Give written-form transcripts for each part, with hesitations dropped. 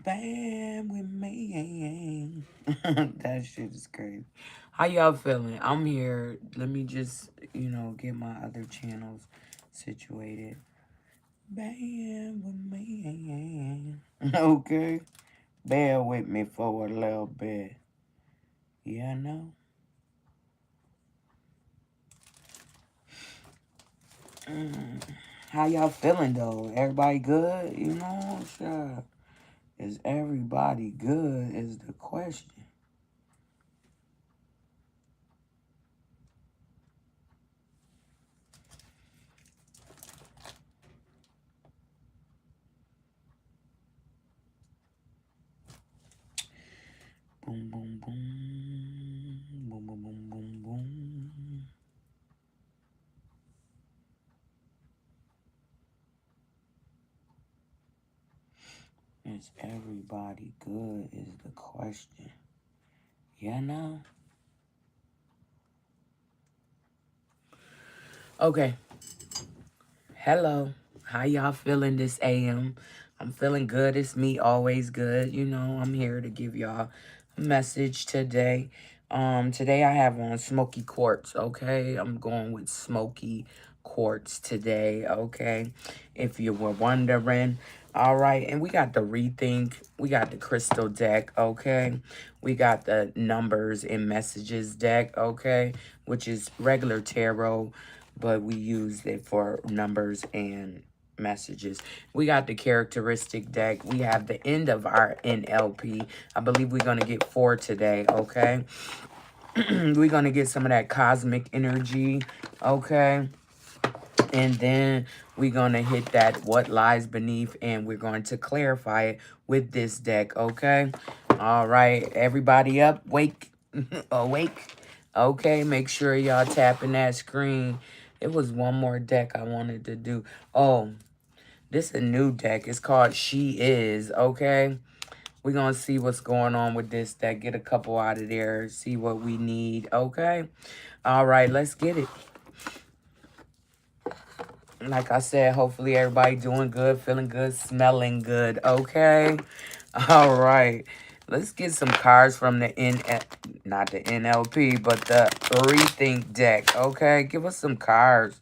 bad with me. That shit is crazy. How y'all feeling? I'm here. Let me just, get my other channels situated. Bad with me. Okay. Bear with me for a little bit. Yeah, I know. How y'all feeling though? Everybody good? Sure. Is everybody good is the question. Boom, boom, boom. Boom, boom, boom, boom, boom. Is everybody good is the question. Yeah, no? Okay. Hello. How y'all feeling this AM? I'm feeling good. It's me, always good. I'm here to give y'all a message today. Today I have on smoky quartz, okay? I'm going with smoky quartz today, okay? If you were wondering. All right, and we got the rethink. We got the crystal deck, okay? We got the numbers and messages deck, okay? Which is regular tarot, but we used it for numbers and messages. We got the characteristic deck. We have the end of our NLP. I believe we're going to get 4 today, okay? We're going to get some of that cosmic energy, okay? And then we're going to hit that what lies beneath, and we're going to clarify it with this deck, okay? All right, everybody up, wake, awake. Okay, make sure y'all tapping that screen. It was one more deck I wanted to do. Oh, this is a new deck. It's called She Is, okay? We're going to see what's going on with this deck. Get a couple out of there. See what we need, okay? All right, let's get it. Like I said, hopefully everybody doing good, feeling good, smelling good, okay? All right. Let's get some cards from the not the NLP, but the Rethink deck, okay? Give us some cards.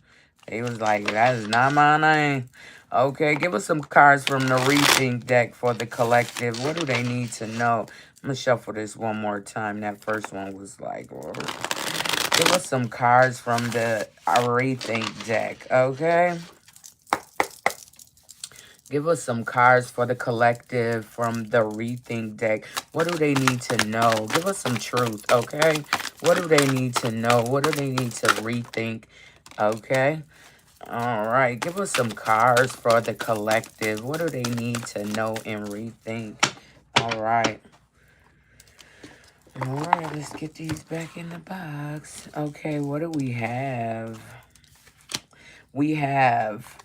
He was like, that is not my name. Okay, give us some cards from the Rethink deck for the collective. What do they need to know? I'm going to shuffle this one more time. That first one was like, give us some cards from the Rethink deck, okay? Give us some cards for the collective from the Rethink deck. What do they need to know? Give us some truth, okay? What do they need to know? What do they need to rethink, okay? All right, give us some cards for the collective. What do they need to know and rethink? All right. All right, let's get these back in the box. Okay, what do we have? We have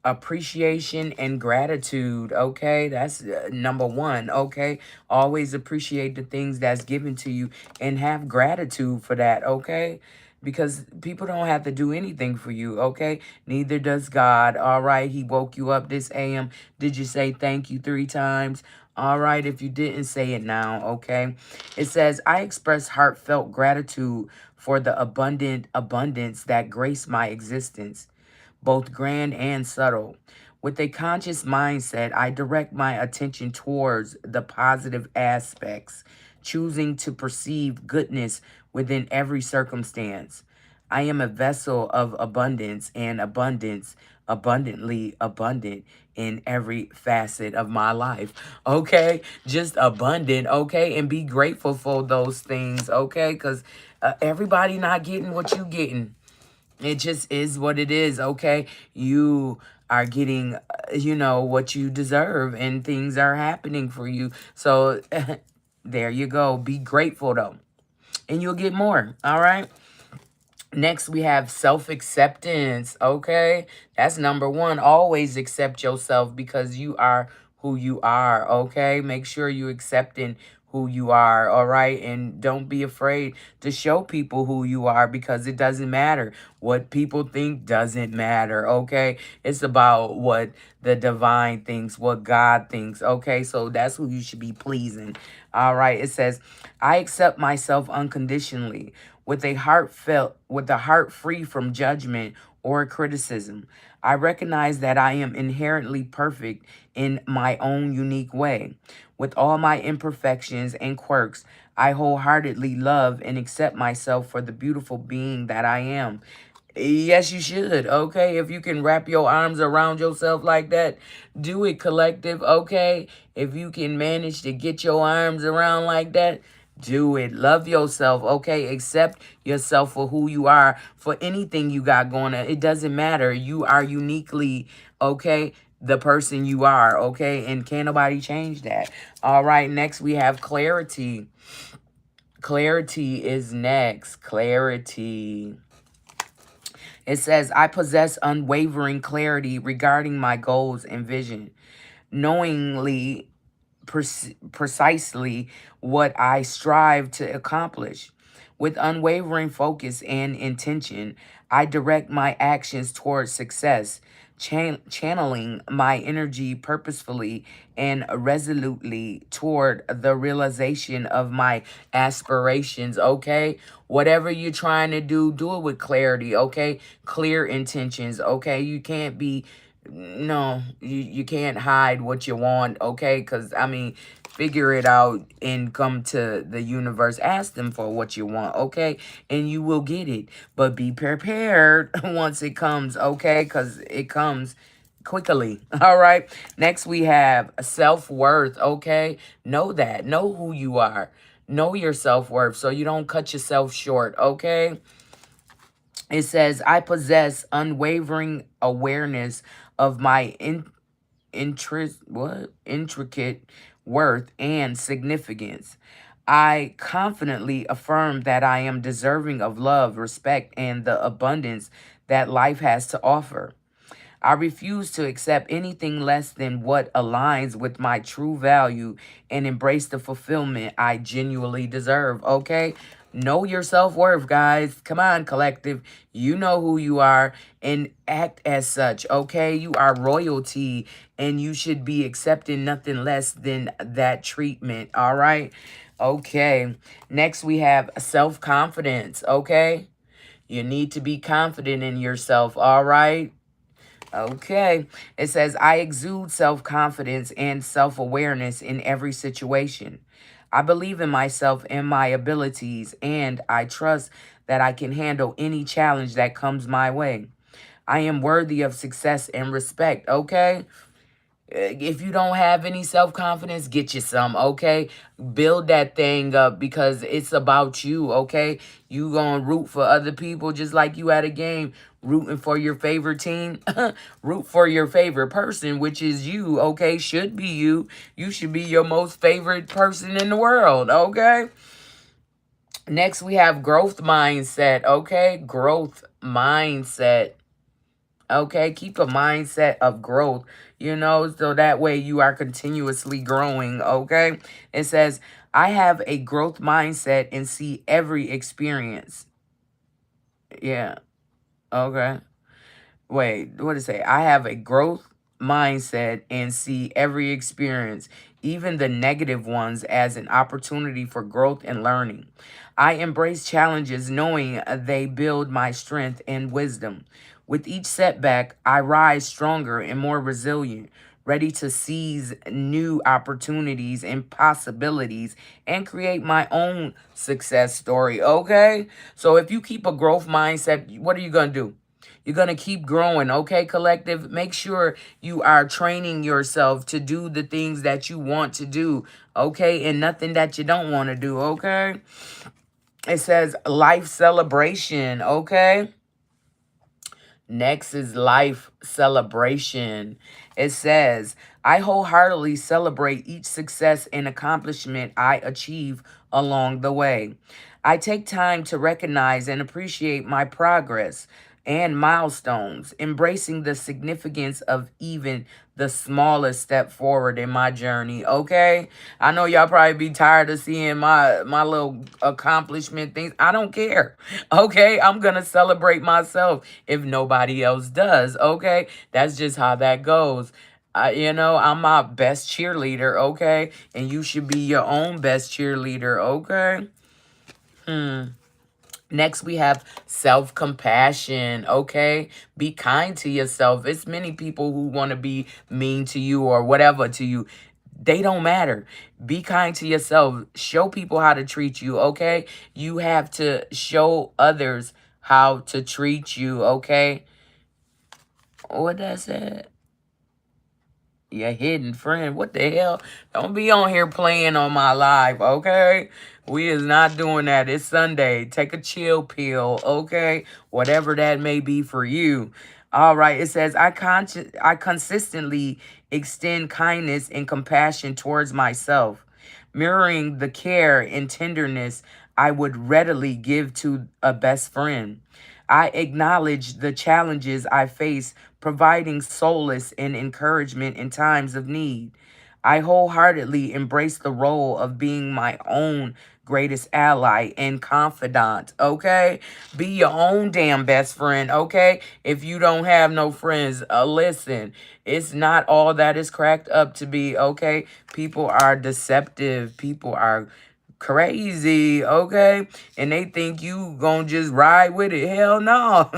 appreciation and gratitude, okay? That's number one, okay? Always appreciate the things that's given to you and have gratitude for that, okay? Because people don't have to do anything for you, okay? Neither does God, all right? He woke you up this AM. Did you say thank you 3 times? All right, if you didn't, say it now, okay? It says, I express heartfelt gratitude for the abundance that grace my existence, both grand and subtle. With a conscious mindset, I direct my attention towards the positive aspects, choosing to perceive goodness within every circumstance. I am a vessel of abundance, and abundance, abundantly abundant in every facet of my life. Okay? Just abundant, okay? And be grateful for those things, okay? Because everybody not getting what you getting. It just is what it is, okay? You are getting, what you deserve, and things are happening for you. So there you go. Be grateful, though, and you'll get more, all right? Next, we have self-acceptance, okay? That's number one. Always accept yourself because you are who you are, okay? Make sure you accepting who you are, all right? And don't be afraid to show people who you are, because it doesn't matter. What people think doesn't matter, okay? It's about what the divine thinks, what God thinks, okay? So that's who you should be pleasing, all right? It says, I accept myself unconditionally with a heart free from judgment or criticism. I recognize that I am inherently perfect in my own unique way. With all my imperfections and quirks, I wholeheartedly love and accept myself for the beautiful being that I am. Yes, you should. Okay. If you can wrap your arms around yourself like that, do it, collective. Okay. If you can manage to get your arms around like that, do it. Love yourself. Okay. Accept yourself for who you are, for anything you got going on. It doesn't matter. You are uniquely, okay, the person you are. Okay. And can't nobody change that. All right. Next, we have clarity. Clarity is next. Clarity. It says, I possess unwavering clarity regarding my goals and vision, knowingly precisely what I strive to accomplish. With unwavering focus and intention, I direct my actions towards success, channeling my energy purposefully and resolutely toward the realization of my aspirations, okay? Whatever you're trying to do it with clarity, okay? Clear intentions, okay? You can't be no, you can't hide what you want, okay? Because, I mean, figure it out and come to the universe. Ask them for what you want, okay? And you will get it. But be prepared once it comes, okay? Because it comes quickly, all right? Next, we have self-worth, okay? Know that. Know who you are. Know your self-worth so you don't cut yourself short, okay? It says, I possess unwavering awareness of my intricate worth and significance. I confidently affirm that I am deserving of love, respect, and the abundance that life has to offer. I refuse to accept anything less than what aligns with my true value and embrace the fulfillment I genuinely deserve, okay? Know your self-worth, guys. Come on, collective. You know who you are and act as such, okay? You are royalty and you should be accepting nothing less than that treatment, all right? Okay. Next, we have self-confidence, okay? You need to be confident in yourself, all right? Okay. It says, I exude self-confidence and self-awareness in every situation. I believe in myself and my abilities, and I trust that I can handle any challenge that comes my way. I am worthy of success and respect, okay? If you don't have any self-confidence, get you some, okay? Build that thing up because it's about you, okay? You gonna root for other people just like you at a game, rooting for your favorite team. Root for your favorite person, which is you, okay? Should be you. You should be your most favorite person in the world, okay? Next, we have growth mindset, okay? Growth mindset. Okay, keep a mindset of growth, so that way you are continuously growing, okay? It says, I have a growth mindset and see every experience. Yeah, okay. Wait, what did it say? I have a growth mindset and see every experience, even the negative ones, as an opportunity for growth and learning. I embrace challenges knowing they build my strength and wisdom. With each setback, I rise stronger and more resilient, ready to seize new opportunities and possibilities and create my own success story, okay? So if you keep a growth mindset, what are you going to do? You're going to keep growing, okay, collective? Make sure you are training yourself to do the things that you want to do, okay, and nothing that you don't want to do, okay? It says life celebration, okay? Next is life celebration. It says, I wholeheartedly celebrate each success and accomplishment I achieve along the way. I take time to recognize and appreciate my progress, and milestones, embracing the significance of even the smallest step forward in my journey. Okay, I know y'all probably be tired of seeing my little accomplishment things. I don't care. Okay, I'm gonna celebrate myself if nobody else does. Okay, that's just how that goes. I'm my best cheerleader. Okay, and you should be your own best cheerleader. Okay. Next, we have self-compassion, okay? Be kind to yourself. It's many people who want to be mean to you or whatever to you. They don't matter. Be kind to yourself. Show people how to treat you, okay? You have to show others how to treat you, okay? What that said? Your hidden friend. What the hell? Don't be on here playing on my live, okay? We is not doing that. It's Sunday. Take a chill pill, okay? Whatever that may be for you. All right. It says, I consistently extend kindness and compassion towards myself, mirroring the care and tenderness I would readily give to a best friend. I acknowledge the challenges I face, providing solace and encouragement in times of need. I wholeheartedly embrace the role of being my own greatest ally and confidant, okay? Be your own damn best friend, okay? If you don't have no friends, listen, it's not all that is cracked up to be, okay? People are deceptive. People are crazy, okay? And they think you gonna just ride with it. Hell no.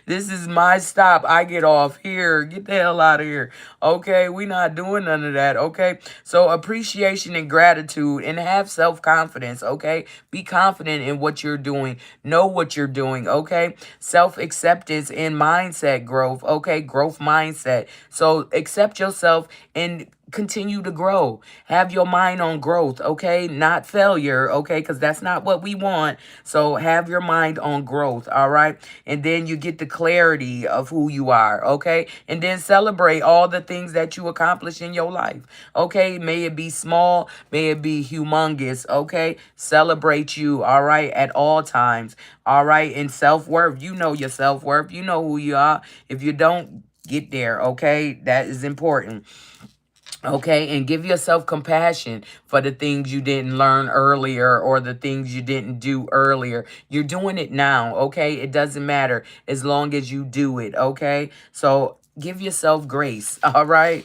This is my stop. I get off here. Get the hell out of here. Okay, we not doing none of that. Okay, so appreciation and gratitude and have self-confidence. Okay, be confident in what you're doing. Know what you're doing. Okay, self-acceptance and mindset growth. Okay, growth mindset. So accept yourself and continue to grow. Have your mind on growth, okay? Not failure, okay? Because that's not what we want. So have your mind on growth, all right? And then you get the clarity of who you are, okay? And then celebrate all the things that you accomplish in your life, okay? May it be small, may it be humongous, okay? Celebrate you, all right? At all times, all right? And self-worth, you know your self-worth. You know who you are. If you don't, get there, okay? That is important. Okay, and give yourself compassion for the things you didn't learn earlier or the things you didn't do earlier. You're doing it now, okay? It doesn't matter as long as you do it, okay? So give yourself grace, all right?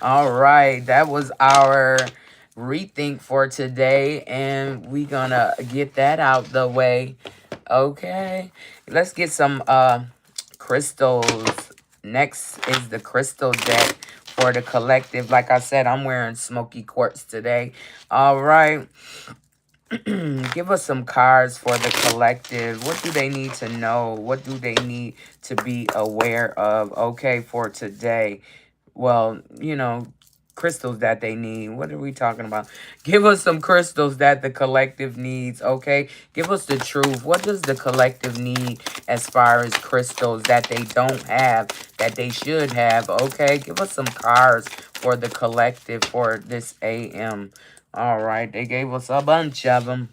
All right, that was our rethink for today, and we gonna get that out the way, okay? Let's get some crystals. Next is the crystal deck for the collective. Like I said, I'm wearing smoky quartz today. All right. Give us some cards for the collective. What do they need to know? What do they need to be aware of? Okay, for today. Well, crystals that they need. What are we talking about? Give us some crystals that the collective needs, okay? Give us the truth. What does the collective need as far as crystals that they don't have, that they should have, okay? Give us some cards for the collective for this AM. All right, they gave us a bunch of them.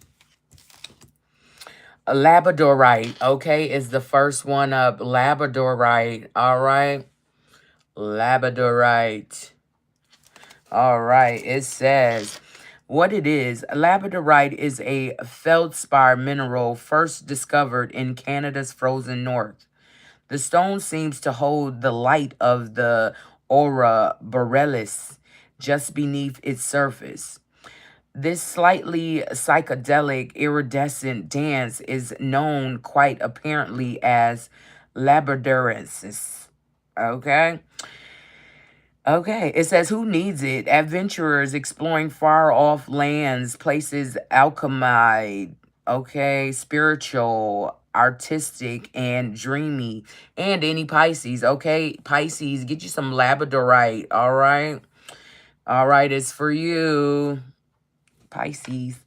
A labradorite, okay, is the first one up. Labradorite, all right? Labradorite. All right, it says what it is. Labradorite is a feldspar mineral first discovered in Canada's frozen north. The stone seems to hold the light of the aurora borealis just beneath its surface. This slightly psychedelic iridescent dance is known quite apparently as labradorensis. Okay? Okay, it says, who needs it? Adventurers exploring far off lands, places alchemized, okay, spiritual, artistic, and dreamy. And any Pisces, okay? Pisces, get you some labradorite, all right? All right, it's for you, Pisces.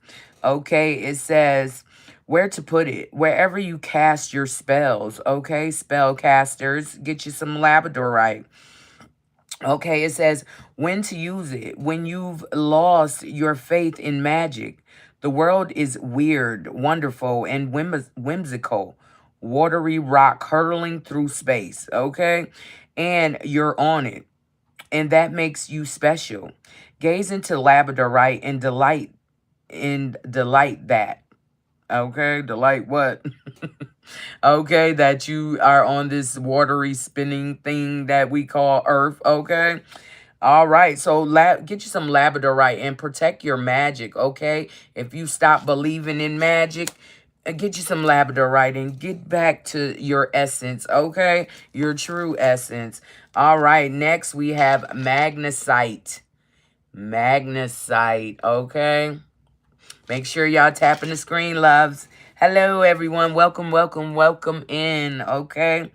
Okay, it says, where to put it? Wherever you cast your spells, okay? Spellcasters, get you some labradorite. Okay, it says when to use it. When you've lost your faith in magic. The world is weird, wonderful, and whimsical. watery rock hurtling through space, okay? And you're on it, and that makes you special. Gaze into labradorite and delight that. Okay, delight what? Okay, that you are on this watery spinning thing that we call Earth. Okay. All right, so get you some labradorite and protect your magic, okay? If you stop believing in magic, get you some labradorite and get back to your essence, okay? Your true essence. All right, next we have magnesite. Magnesite, okay? Make sure y'all tapping the screen, loves. Hello, everyone. Welcome, welcome, welcome in, okay?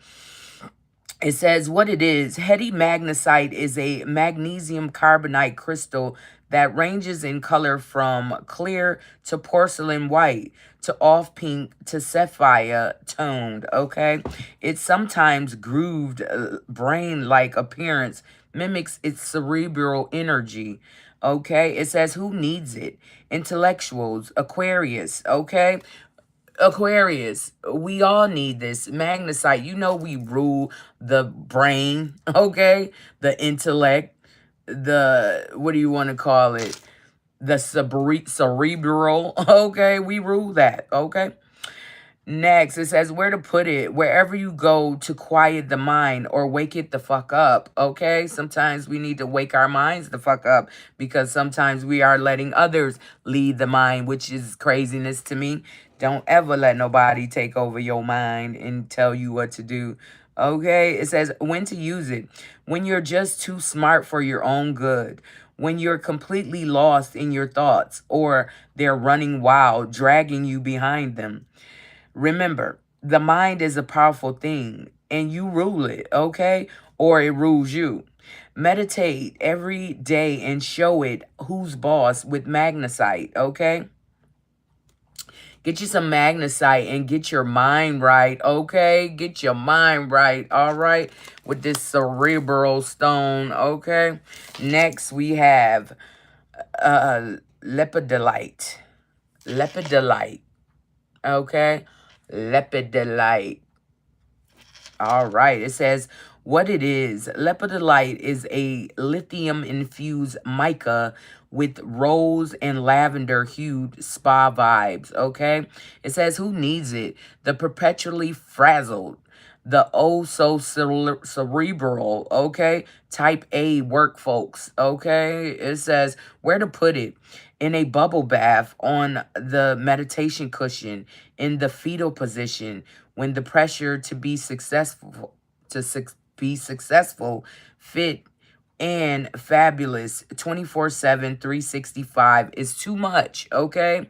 It says what it is. Heady magnesite is a magnesium carbonate crystal that ranges in color from clear to porcelain white to off pink to sapphire toned, okay? Its sometimes grooved brain-like appearance mimics its cerebral energy, okay? It says who needs it? Intellectuals, Aquarius, okay? Aquarius, we all need this. Magnesite, you know we rule the brain, okay? The intellect, the, what do you want to call it? The cerebral, okay? We rule that, okay? Next, it says where to put it. Wherever you go to quiet the mind or wake it the fuck up, okay? Sometimes we need to wake our minds the fuck up because sometimes we are letting others lead the mind, which is craziness to me. Don't ever let nobody take over your mind and tell you what to do, okay? It says when to use it. When you're just too smart for your own good. When you're completely lost in your thoughts or they're running wild, dragging you behind them. Remember, the mind is a powerful thing and you rule it, okay? Or it rules you. Meditate every day and show it who's boss with magnesite, okay? Get you some magnesite and get your mind right, okay? Get your mind right, all right? With this cerebral stone, okay? Next, we have lepidolite. Lepidolite, okay? Lepidolite. All right. It says what it is. Lepidolite is a lithium-infused mica with rose and lavender hued spa vibes. Okay. It says who needs it? The perpetually frazzled. The oh so cerebral, okay? Type A work folks, okay? It says where to put it. In a bubble bath, on the meditation cushion, in the fetal position, when the pressure to be successful, be successful, fit, and fabulous 24/7, 365 is too much, okay?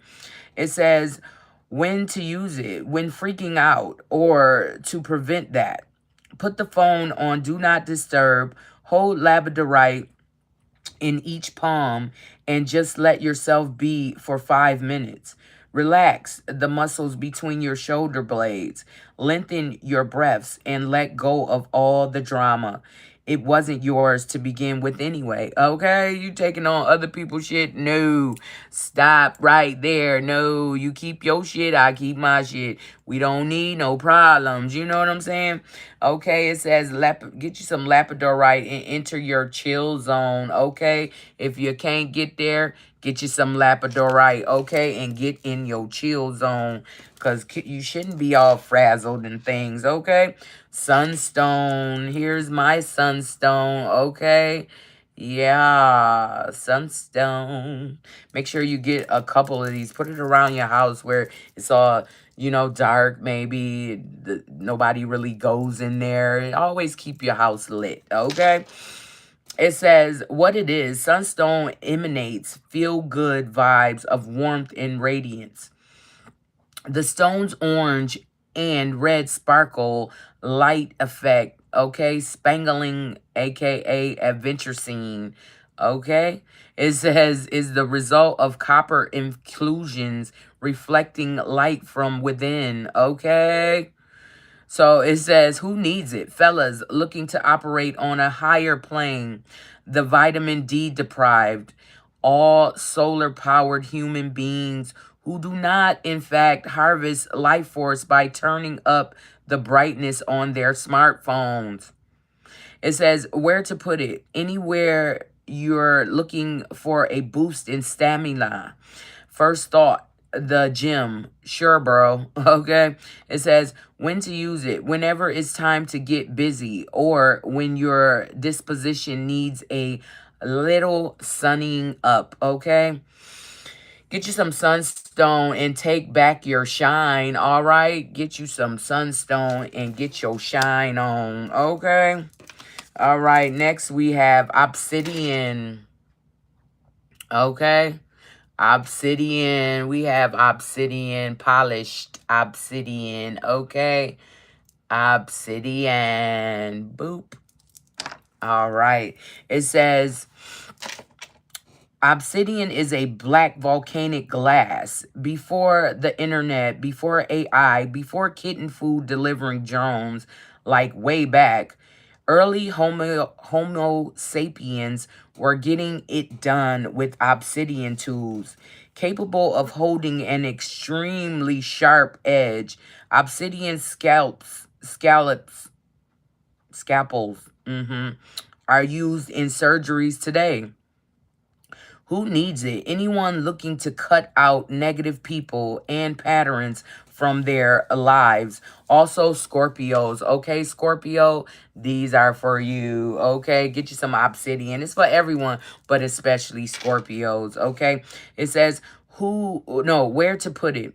It says when to use it, when freaking out, or to prevent that. Put the phone on Do Not Disturb, hold labradorite in each palm, and just let yourself be for 5 minutes. Relax the muscles between your shoulder blades. Lengthen your breaths and let go of all the drama. It wasn't yours to begin with anyway, okay? You taking on other people's shit? No. Stop right there. No, you keep your shit, I keep my shit. We don't need no problems. You know what I'm saying? Okay, it says get you some lapidorite and enter your chill zone, okay? If you can't get there, get you some lapidorite, okay? And get in your chill zone because you shouldn't be all frazzled and things, okay? Sunstone. Here's my sunstone, okay? Yeah, sunstone. Make sure you get a couple of these. Put it around your house where it's all, you know, dark, maybe. Nobody really goes in there. Always keep your house lit, okay? It says what it is. Sunstone emanates feel-good vibes of warmth and radiance. The stone's orange and red sparkle light effect, okay? Spangling, aka adventure scene, okay? It says is the result of copper inclusions reflecting light from within, okay? So it says, who needs it? Fellas looking to operate on a higher plane, the vitamin D deprived, all solar powered human beings who do not, in fact, harvest life force by turning up the brightness on their smartphones. It says, where to put it? Anywhere you're looking for a boost in stamina. First thought, the gym. Sure, bro. Okay. It says when to use it. Whenever it's time to get busy or when your disposition needs a little sunning up. Okay. Get you some sunstone and take back your shine. All right. Get you some sunstone and get your shine on. Okay. All right. Next we have obsidian. Okay. Obsidian. We have obsidian, polished obsidian. Okay. Obsidian. Boop. All right. It says obsidian is a black volcanic glass. Before the internet, before AI, before kitten food delivering drones, like way back, early Homo sapiens were getting it done with obsidian tools, capable of holding an extremely sharp edge. Obsidian scalpels, are used in surgeries today. Who needs it? Anyone looking to cut out negative people and patterns from their lives. Also, Scorpios. Okay, Scorpio, these are for you. Okay, get you some obsidian. It's for everyone, but especially Scorpios. Okay, it says where to put it.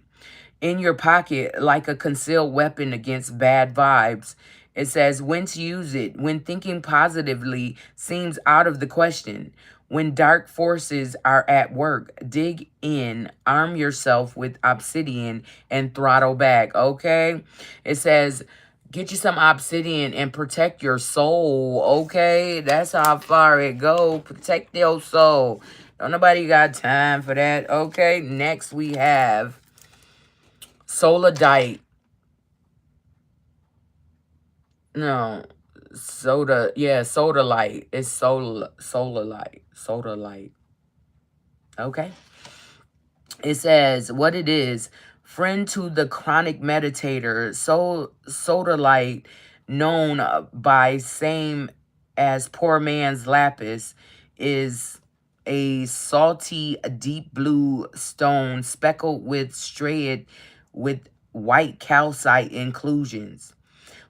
In your pocket like a concealed weapon against bad vibes. It says when to use it, when thinking positively seems out of the question. When dark forces are at work, dig in, arm yourself with obsidian, and throttle back, okay? It says, get you some obsidian and protect your soul, okay? That's how far it go. Protect your soul. Don't nobody got time for that, okay? Next we have Solidite. No. Soda. Yeah, soda light. It's solar light. Soda light. Okay. It says what it is. Friend to the chronic meditator. Soda light, known by same as poor man's lapis, is a salty deep blue stone speckled with striated with white calcite inclusions.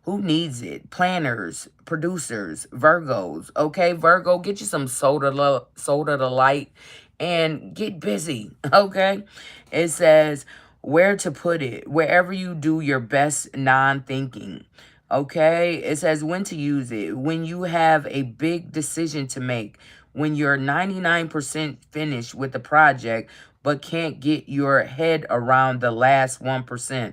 Who needs it? Planners, producers, Virgos. Okay, Virgo, get you some soda to light and get busy. Okay, it says where to put it. Wherever you do your best non-thinking. Okay, it says when to use it. When you have a big decision to make. When you're 99% finished with the project, but can't get your head around the last 1%.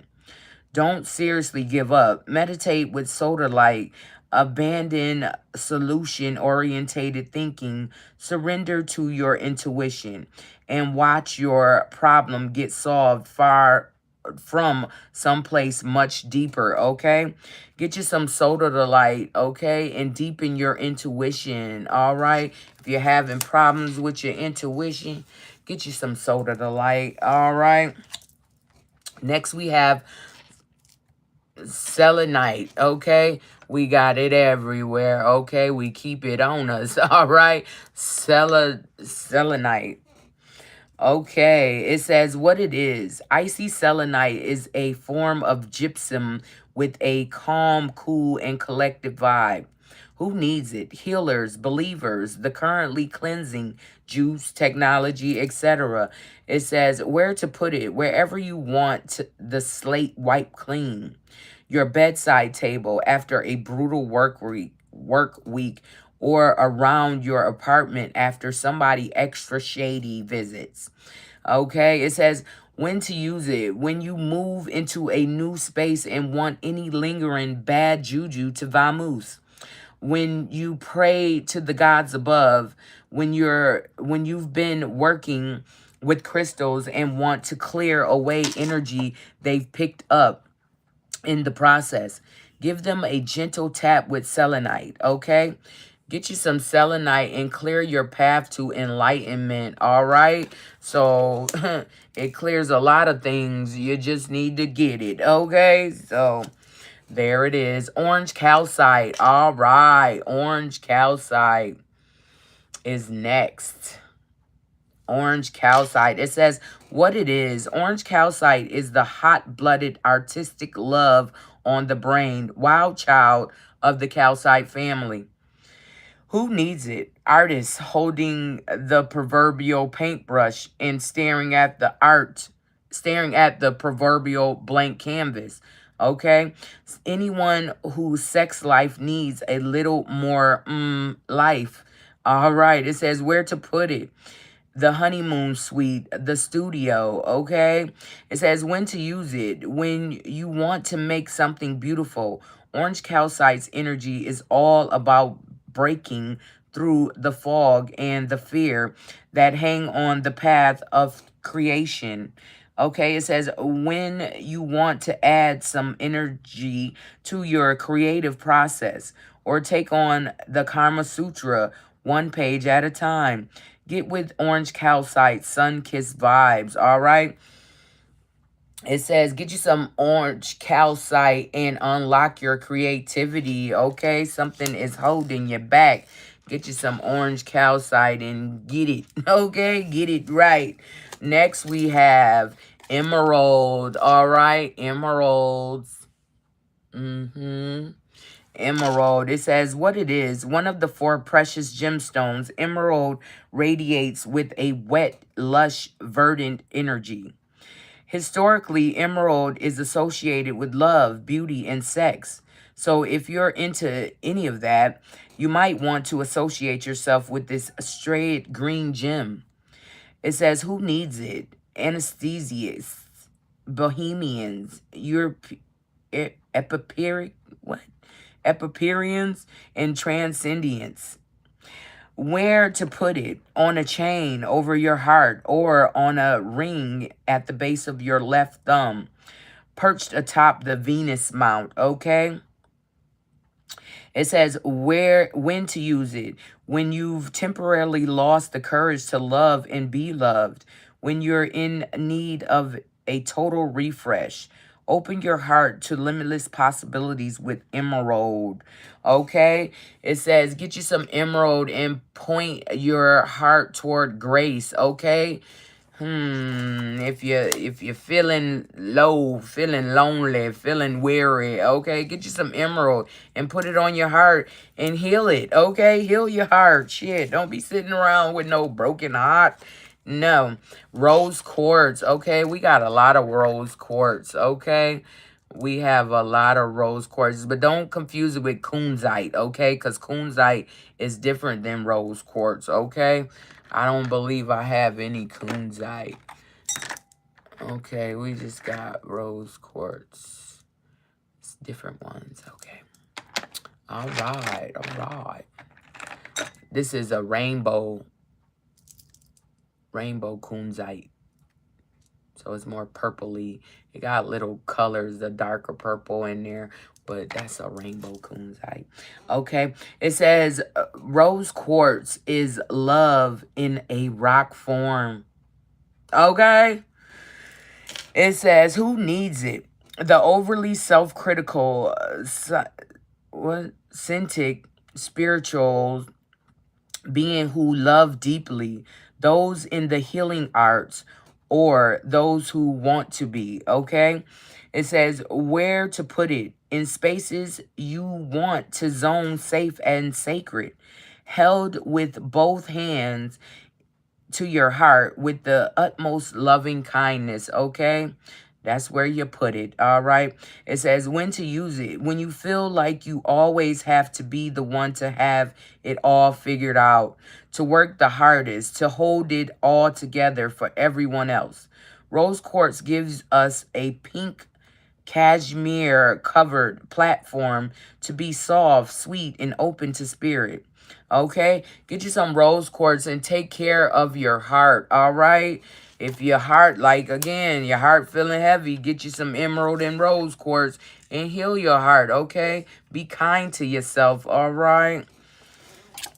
Don't seriously give up. Meditate with soda light. Abandon solution-orientated thinking. Surrender to your intuition. And watch your problem get solved far from someplace much deeper, okay? Get you some soda to light, okay? And deepen your intuition, all right? If you're having problems with your intuition, get you some soda to light, all right? Next, we have selenite, okay? We got it everywhere, okay? We keep it on us, all right? Selenite. Okay, it says what it is. Icy selenite is a form of gypsum with a calm, cool, and collective vibe. Who needs it? Healers, believers, the currently cleansing, juice, technology, etc. It says where to put it, wherever you want the slate wiped clean. Your bedside table after a brutal work week, or around your apartment after somebody extra shady visits. Okay, it says when to use it. When you move into a new space and want any lingering bad juju to vamoose. When you pray to the gods above. When you've been working with crystals and want to clear away energy they've picked up in the process. Give them a gentle tap with selenite, okay? Get you some selenite and clear your path to enlightenment, all right? So it clears a lot of things. You just need to get it, okay? So there it is. Orange calcite, all right. Orange calcite is next. Orange calcite. It says what it is. Orange calcite is the hot-blooded artistic love on the brain, wild child of the calcite family. Who needs it? Artists holding the proverbial paintbrush and staring at the proverbial blank canvas. Okay? Anyone whose sex life needs a little more life. All right. It says where to put it. The honeymoon suite, the studio, okay? It says when to use it. When you want to make something beautiful. Orange calcite's energy is all about breaking through the fog and the fear that hang on the path of creation. Okay, it says when you want to add some energy to your creative process or take on the Kama Sutra one page at a time. Get with orange calcite, sun-kissed vibes, all right? It says, get you some orange calcite and unlock your creativity, okay? Something is holding you back. Get you some orange calcite and get it, okay? Get it right. Next, we have emerald, all right? Emeralds. Emerald. It says what it is. One of the 4 precious gemstones. Emerald radiates with a wet, lush, verdant energy. Historically, emerald is associated with love, beauty, and sex. So if you're into any of that, you might want to associate yourself with this straight green gem. It says, who needs it? Anesthesiasts, bohemians, Epiperic, what? Epicureans, and transcendents. Where to put it? On a chain over your heart or on a ring at the base of your left thumb, perched atop the Venus mount, okay? It says when to use it. When you've temporarily lost the courage to love and be loved. When you're in need of a total refresh. Open your heart to limitless possibilities with emerald. Okay? It says get you some emerald and point your heart toward grace. Okay? If you're feeling low, feeling lonely, feeling weary, okay, get you some emerald and put it on your heart and heal it, okay? Heal your heart. Shit, don't be sitting around with no broken heart. No. Rose quartz, okay? We got a lot of rose quartz, okay? We have a lot of rose quartz, but don't confuse it with kunzite, okay? Because kunzite is different than rose quartz, okay? I don't believe I have any kunzite. Okay, we just got rose quartz. It's different ones, okay. All right, all right. This is a rainbow kunzite. So it's more purpley. It got little colors, the darker purple in there, but that's a rainbow kunzite. Okay, it says rose quartz is love in a rock form. Okay, it says who needs it? The overly self-critical, centric, spiritual being who love deeply, those in the healing arts, or those who want to be, okay? It says where to put it. In spaces you want to zone safe and sacred, held with both hands to your heart with the utmost loving kindness, okay? That's where you put it, all right? It says when to use it. When you feel like you always have to be the one to have it all figured out, to work the hardest, to hold it all together for everyone else. Rose quartz gives us a pink cashmere covered platform to be soft, sweet, and open to spirit. Okay? Get you some rose quartz and take care of your heart. All right? If your heart, like again, your heart feeling heavy, get you some emerald and rose quartz and heal your heart. Okay? Be kind to yourself. All right?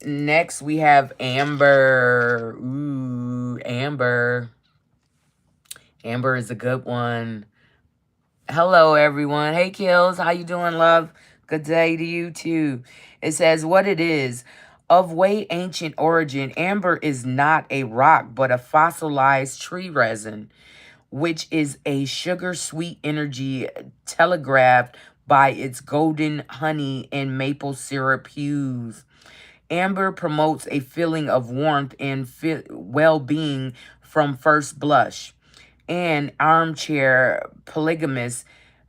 Next, we have Amber. Ooh, Amber. Amber is a good one. Hello, everyone. Hey, Kills. How you doing, love? Good day to you, too. It says, what it is. Of way ancient origin, amber is not a rock, but a fossilized tree resin, which is a sugar-sweet energy telegraphed by its golden honey and maple syrup hues. Amber promotes a feeling of warmth and well-being from first blush. And armchair polygamists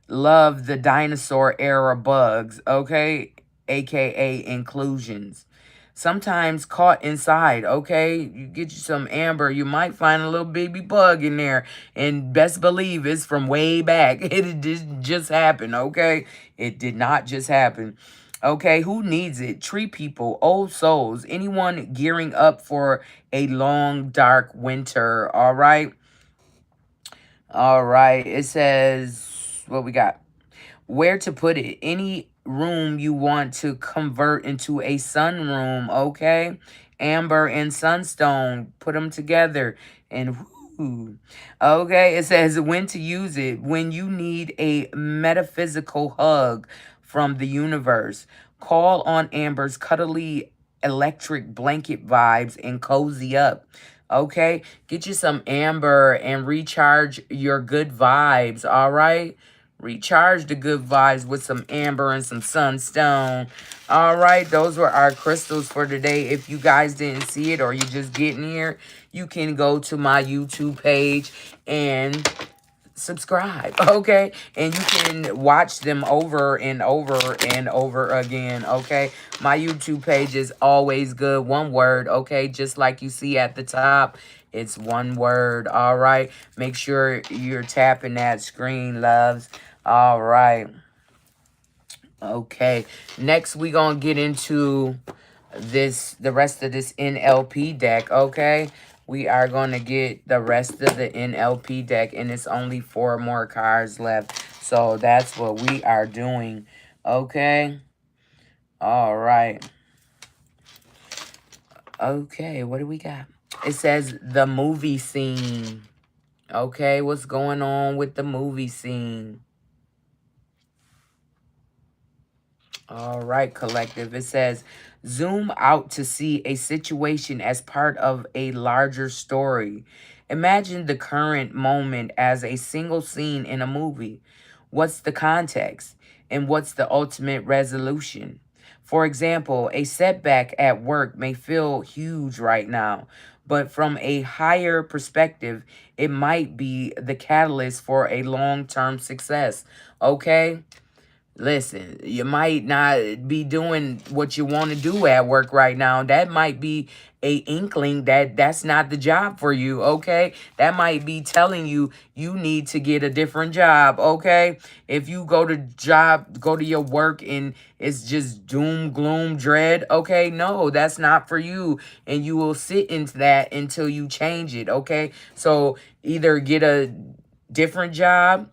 love the dinosaur era bugs, okay? AKA inclusions. Sometimes caught inside, okay? You get you some amber, you might find a little baby bug in there. And best believe it's from way back. It didn't just happen, okay? It did not just happen. Okay, who needs it? Tree people, old souls, anyone gearing up for a long, dark winter, all right? All right, it says, what we got? Where to put it? Any room you want to convert into a sunroom, okay? Amber and sunstone, put them together and whoo. Okay, it says when to use it. When you need a metaphysical hug from the universe. Call on Amber's cuddly electric blanket vibes and cozy up. Okay, get you some amber and recharge your good vibes, all right? Recharge the good vibes with some amber and some sunstone. All right, those were our crystals for today. If you guys didn't see it or you just getting here, you can go to my YouTube page and subscribe, okay? And you can watch them over and over and over again, okay? My YouTube page is always good, one word, okay? Just like you see at the top, it's one word, all right? Make sure you're tapping that screen, loves. All right. Okay. Next, we gonna get into the rest of this NLP deck, okay? We are going to get the rest of the NLP deck, and it's only 4 more cards left. So that's what we are doing, okay? All right. Okay, what do we got? It says the movie scene. Okay, what's going on with the movie scene? All right, collective. It says, zoom out to see a situation as part of a larger story. Imagine the current moment as a single scene in a movie. What's the context? And what's the ultimate resolution? For example, a setback at work may feel huge right now, but from a higher perspective, it might be the catalyst for a long-term success. Okay? Listen, you might not be doing what you want to do at work right now. That might be a inkling that that's not the job for you, okay? That might be telling you you need to get a different job, okay? If you go to your work and it's just doom, gloom, dread, okay? No, that's not for you. And you will sit into that until you change it, okay? So either get a different job,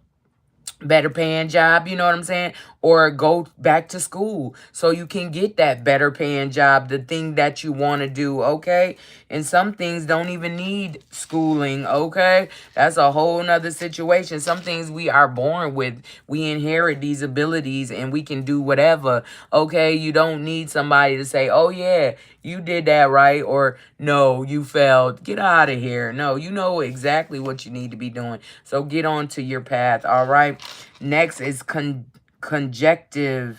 better paying job, you know what I'm saying? Or go back to school so you can get that better paying job, the thing that you want to do, okay? And some things don't even need schooling, okay? That's a whole nother situation. Some things we are born with. We inherit these abilities and we can do whatever, okay? You don't need somebody to say, oh yeah, you did that right, or no, you failed. Get out of here. No, you know exactly what you need to be doing. So get on to your path, all right? Next is cognitive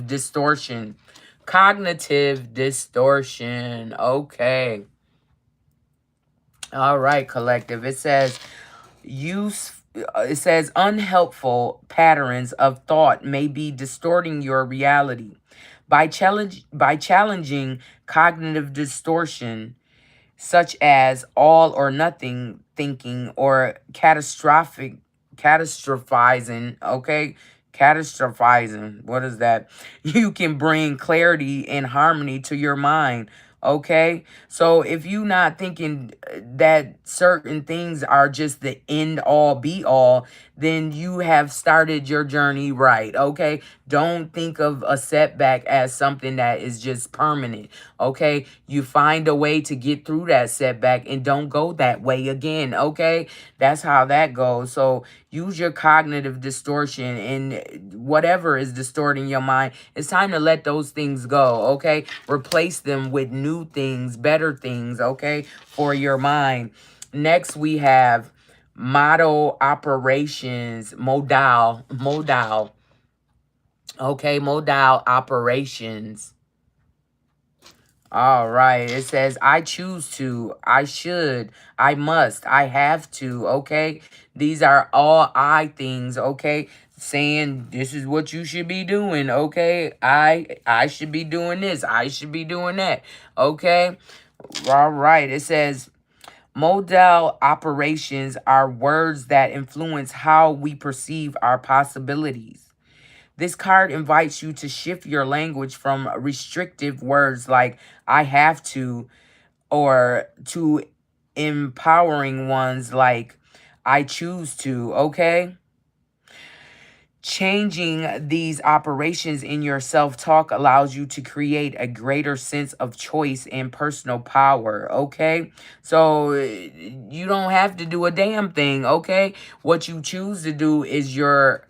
distortion. Cognitive distortion. Okay. All right, collective. It says unhelpful patterns of thought may be distorting your reality. By challenging cognitive distortion, such as all or nothing thinking or catastrophizing, okay? Catastrophizing, what is that? You can bring clarity and harmony to your mind, Okay, so if you not thinking that certain things are just the end all be all, then you have started your journey right. Okay, don't think of a setback as something that is just permanent. Okay, you find a way to get through that setback and don't go that way again. Okay, that's how that goes. So use your cognitive distortion and whatever is distorting your mind. It's time to let those things go. Okay, replace them with new things, better things. Okay, for your mind. Next, we have model operations, modal. Okay, modal operations. All right. It says, I choose to, I should, I must, I have to. Okay. These are all I things. Okay. Saying this is what you should be doing. Okay. I should be doing this. I should be doing that. Okay. All right. It says, modal operations are words that influence how we perceive our possibilities. This card invites you to shift your language from restrictive words like I have to or to empowering ones like I choose to, okay? Changing these operations in your self-talk allows you to create a greater sense of choice and personal power, okay? So you don't have to do a damn thing, okay? What you choose to do is your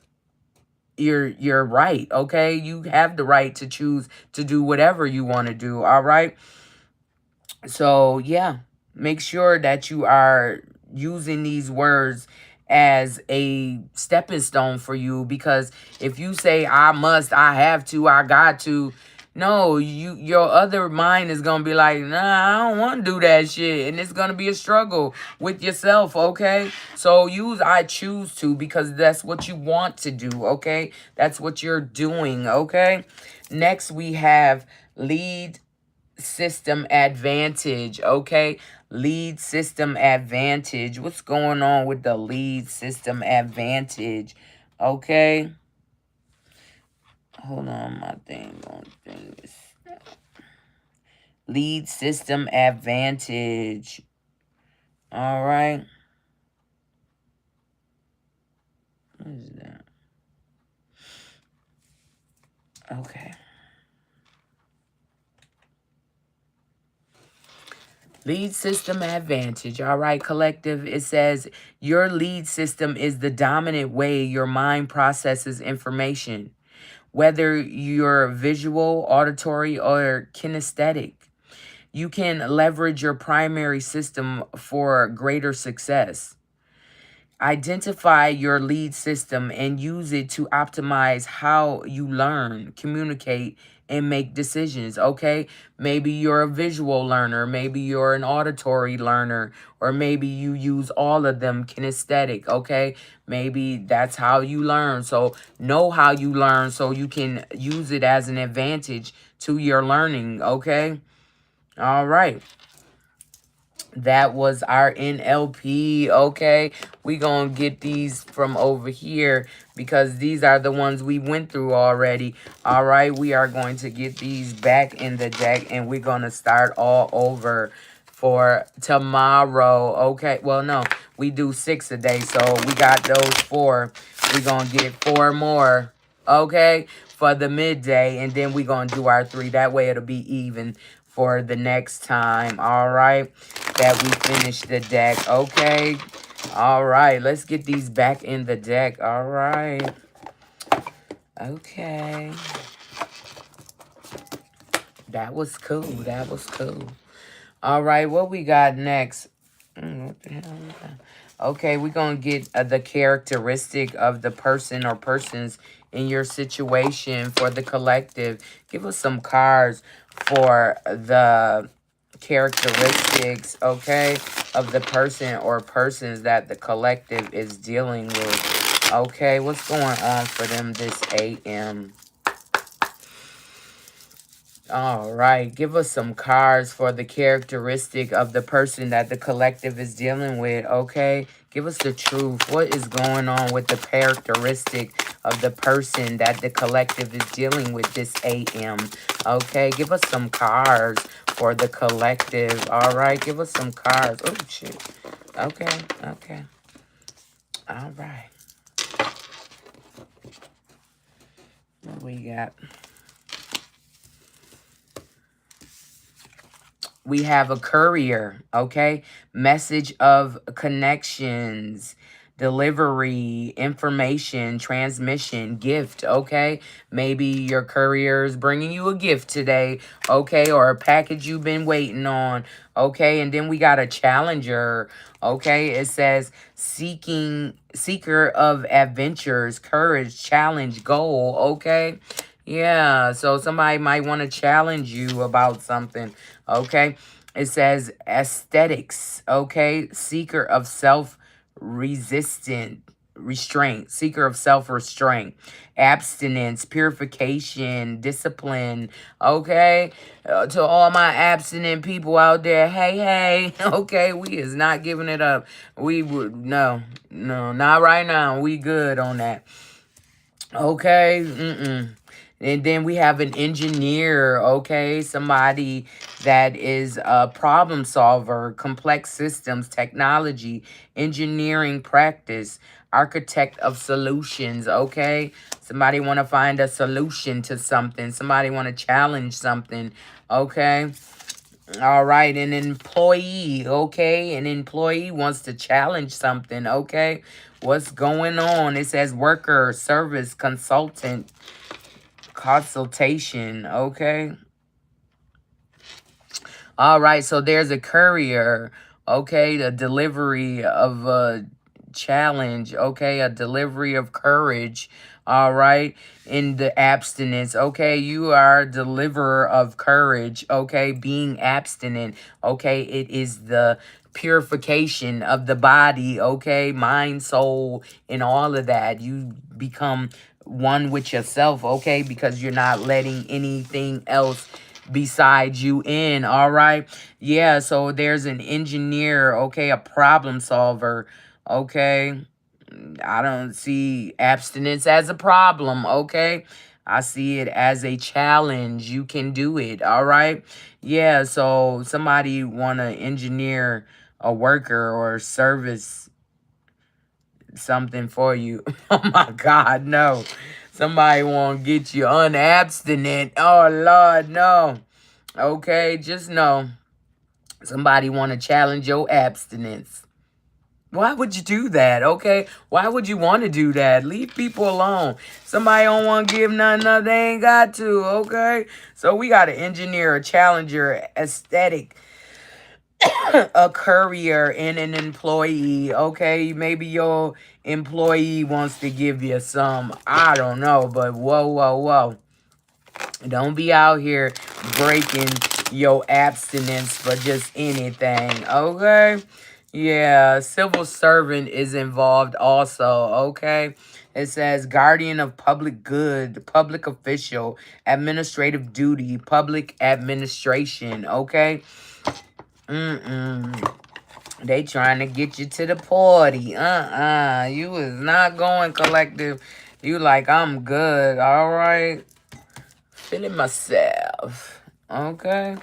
right, okay? You have the right to choose to do whatever you want to do, all right? So yeah, make sure that you are using these words as a stepping stone for you, because if you say I must, I have to, I got to, no, your other mind is gonna be like, nah, I don't want to do that shit, and it's gonna be a struggle with yourself. Okay, so use I choose to, because that's what you want to do. Okay, that's what you're doing. Okay, next we have lead system advantage. Okay, lead system advantage. What's going on with the lead system advantage? Okay, hold on, my thing on thing is lead system advantage. All right, what is that? Okay, lead system advantage. All right, collective. It says your lead system is the dominant way your mind processes information, whether you're visual, auditory, or kinesthetic. You can leverage your primary system for greater success. Identify your lead system and use it to optimize how you learn, communicate, and make decisions, okay? Maybe you're a visual learner, maybe you're an auditory learner, or maybe you use all of them, kinesthetic, okay? Maybe that's how you learn. So know how you learn so you can use it as an advantage to your learning, okay? All right. That was our NLP, okay? We gonna get these from over here because these are the ones we went through already. All right, we are going to get these back in the deck and we're gonna start all over for tomorrow, okay? Well, no, we do 6 a day, so we got those 4. We're gonna get 4 more, okay, for the midday, and then we're gonna do our 3. That way it'll be even for the next time, all right, that we finish the deck, okay? All right, let's get these back in the deck, all right? Okay. That was cool, that was cool. All right, what we got next? What the hell is that? Okay, we're going to get the characteristic of the person or persons in your situation for the collective. Give us some cards for the characteristics, okay, of the person or persons that the collective is dealing with. Okay, what's going on for them this AM? All right, give us some cards for the characteristic of the person that the collective is dealing with, okay? Give us the truth. What is going on with the characteristic of the person that the collective is dealing with this AM. Okay, give us some cards for the collective. All right, give us some cards. Oh, shit. Okay, okay. All right. What we got? We have a courier, okay? Message of connections, delivery, information, transmission, gift, okay? Maybe your courier is bringing you a gift today, okay? Or a package you've been waiting on, okay? And then we got a challenger, okay? It says seeker of adventures, courage, challenge, goal, okay? Yeah, so somebody might want to challenge you about something, okay? It says aesthetics, okay? Seeker of self-resistant restraint, seeker of self-restraint, abstinence, purification, discipline, okay? To all my abstinent people out there, hey, hey, okay? We is not giving it up. We would, no, not right now. We good on that. Okay, And then we have an engineer, okay? Somebody that is a problem solver, complex systems, technology, engineering practice, architect of solutions, okay? Somebody want to find a solution to something. Somebody want to challenge something, okay? All right, an employee, okay? An employee wants to challenge something, okay? What's going on? It says worker, service, consultant, consultation, okay? All right, so there's a courier, okay? The delivery of a challenge, okay? A delivery of courage, all right? In the abstinence, okay? You are a deliverer of courage, okay? Being abstinent, okay? It is the purification of the body, okay? Mind, soul, and all of that. You become one with yourself, okay? Because you're not letting anything else beside you in, all right? Yeah, so there's an engineer, okay? A problem solver, okay? I don't see abstinence as a problem, okay? I see it as a challenge. You can do it, all right? Yeah, so somebody want to engineer a worker or service something for you. Oh my God, no. Somebody want to get you unabstinent. Oh Lord, no. Okay, just know somebody want to challenge your abstinence. Why would you do that, okay? Why would you want to do that? Leave people alone. Somebody don't want to give nothing up, they ain't got to, okay? So we got to engineer, a challenger, aesthetic, a courier, and an employee, okay? Maybe your employee wants to give you some, I don't know, but whoa, whoa, whoa. Don't be out here breaking your abstinence for just anything, okay? Yeah, civil servant is involved also, okay? It says guardian of public good, public official, administrative duty, public administration, okay? They trying to get you to the party. You is not going collective. You like, I'm good, all right? Feeling myself. Okay.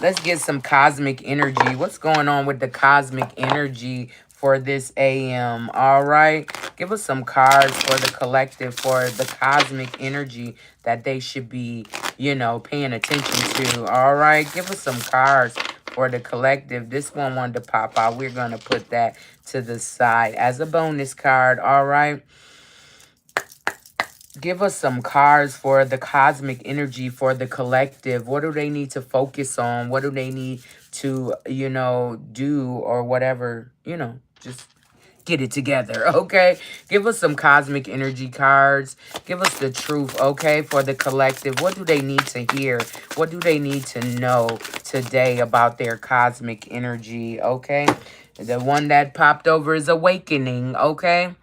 Let's get some cosmic energy. What's going on with the cosmic energy for this AM? All right. Give us some cards for the collective, for the cosmic energy that they should be, you know, paying attention to. All right. Give us some cards for the collective. This one wanted to pop out. We're going to put that to the side as a bonus card. All right. Give us some cards for the cosmic energy for the collective. What do they need to focus on? What do they need to, you know, do or whatever, you know, just get it together, okay? Give us some cosmic energy cards. Give us the truth, okay, for the collective. What do they need to hear? What do they need to know today about their cosmic energy, okay? The one that popped over is awakening, okay?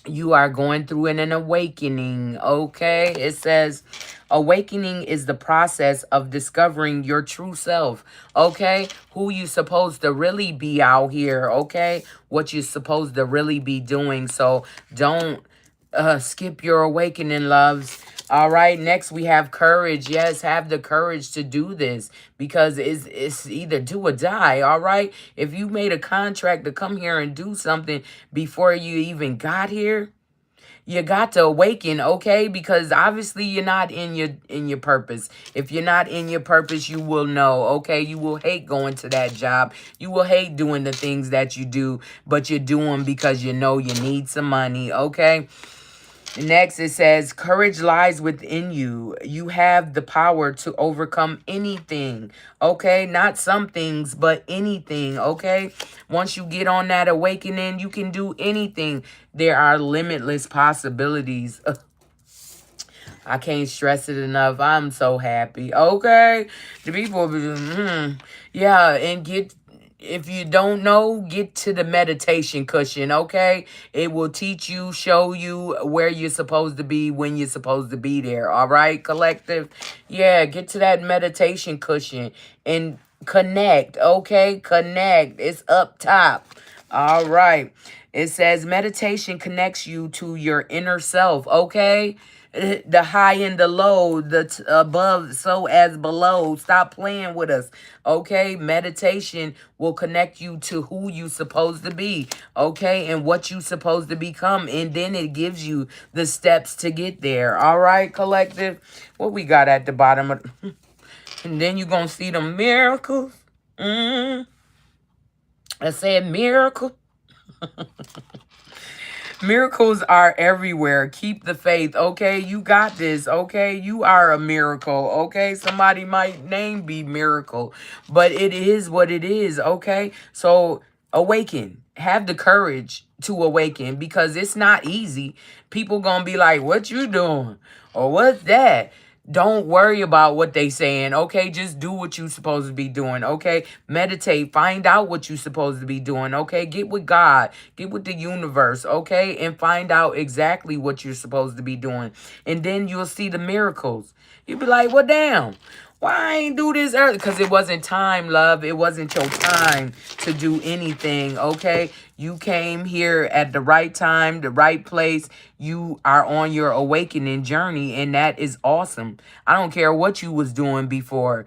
You are going through an awakening, okay? It says awakening is the process of discovering your true self, okay? Who you supposed to really be out here, okay? What you're supposed to really be doing. So don't skip your awakening, loves. All right, next we have courage. Yes, have the courage to do this because it's either do or die. All right, if you made a contract to come here and do something before you even got here, you got to awaken, okay? Because obviously you're not in your purpose. If you're not in your purpose, you will know, okay? You will hate going to that job. You will hate doing the things that you do, but you're doing because you know you need some money, okay? Next, it says, courage lies within you. You have the power to overcome anything, okay? Not some things, but anything, okay? Once you get on that awakening, you can do anything. There are limitless possibilities. I can't stress it enough. I'm so happy, okay? The people, yeah, and if you don't know, get to the meditation cushion, okay? It will teach you, show you where you're supposed to be, when you're supposed to be there, all right, collective? Yeah, get to that meditation cushion and connect, okay? Connect. It's up top. All right. It says meditation connects you to your inner self, okay? The high and the low, the above so as below. Stop playing with us, okay? Meditation will connect you to who you supposed to be, okay? And what you supposed to become. And then it gives you the steps to get there, all right, collective? What we got at the bottom of... And then you're going to see the miracles. I said miracle. Miracles are everywhere. Keep the faith, okay? You got this, okay? You are a miracle, okay? Somebody might name be miracle, but it is what it is, okay? So awaken. Have the courage to awaken because it's not easy. People gonna be like, what you doing? Or what's that? Don't worry about what they saying, okay? Just do what you supposed to be doing, okay? Meditate. Find out what you supposed to be doing, okay? Get with God. Get with the universe, okay? And find out exactly what you're supposed to be doing. And then you'll see the miracles. You'll be like, well, damn. Why I ain't do this early? Because it wasn't time, love. It wasn't your time to do anything, okay? You came here at the right time, the right place. You are on your awakening journey, and that is awesome. I don't care what you was doing before.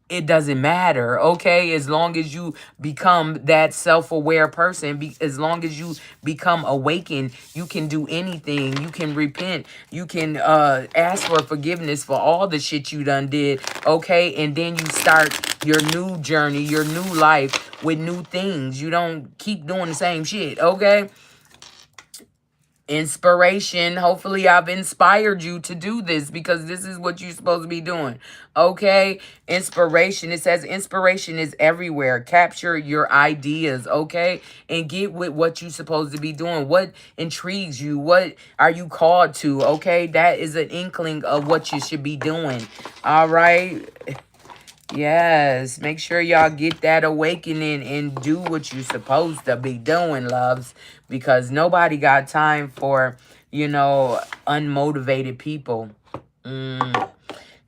It doesn't matter, okay? As long as you become that self-aware person, as long as you become awakened, you can do anything. You can repent. You can ask for forgiveness for all the shit you done did, okay? And then you start your new journey, your new life with new things. You don't keep doing the same shit, okay? Inspiration. Hopefully I've inspired you to do this because this is what you're supposed to be doing, okay? Inspiration. It says inspiration is everywhere. Capture your ideas, okay? And get with what you're supposed to be doing. What intrigues you? What are you called to, okay? That is an inkling of what you should be doing, all right? Yes, make sure y'all get that awakening and do what you're supposed to be doing, loves. Because nobody got time for, you know, unmotivated people.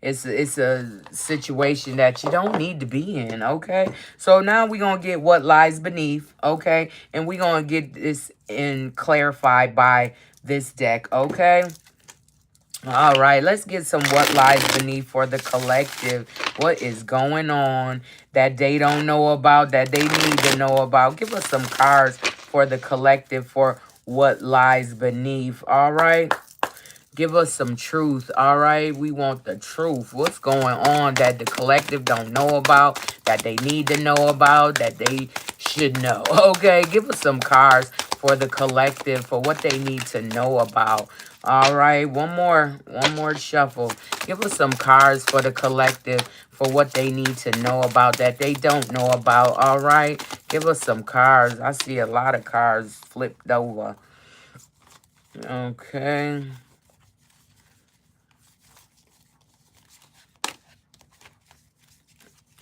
It's a situation that you don't need to be in, okay? So now we're going to get what lies beneath, okay? And we're going to get this clarified by this deck, okay? All right, let's get some what lies beneath for the collective. What is going on that they don't know about, that they need to know about? Give us some cards for the collective for what lies beneath, all right? Give us some truth, all right? We want the truth. What's going on that the collective don't know about, that they need to know about, that they should know? Okay, give us some cards for the collective for what they need to know about. All right, one more shuffle. Give us some cards for the collective for what they need to know about that they don't know about. All right, give us some cards. I see a lot of cards flipped over. Okay.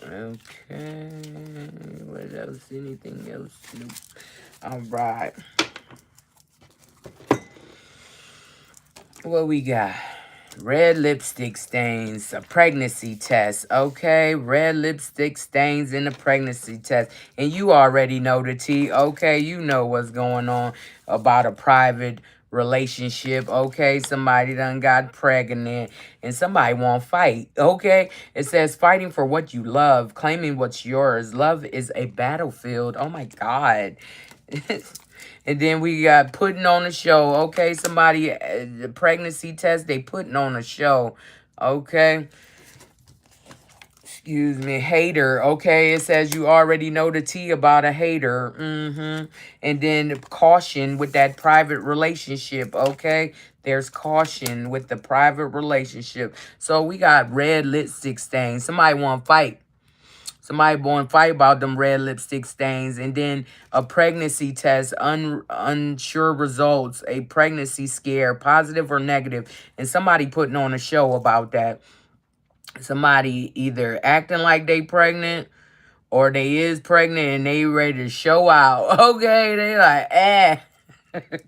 Okay. What else? Anything else? Nope. All right. What we got? Red lipstick stains, a pregnancy test, okay? Red lipstick stains in the pregnancy test. And you already know the tea, okay? You know what's going on about a private relationship, okay? Somebody done got pregnant and somebody won't fight, okay? It says fighting for what you love, claiming what's yours. Love is a battlefield. Oh my God. And then we got putting on a show, okay? Somebody, the pregnancy test, they putting on a show, okay? Excuse me, hater. Okay, it says you already know the tea about a hater. And then caution with that private relationship. Okay, there's caution with the private relationship. So we got red lipstick stains. Somebody want to fight. Somebody want to fight about them red lipstick stains. And then a pregnancy test, unsure results, a pregnancy scare, positive or negative. And somebody putting on a show about that. Somebody either acting like they pregnant or they is pregnant and they ready to show out. Okay, they like,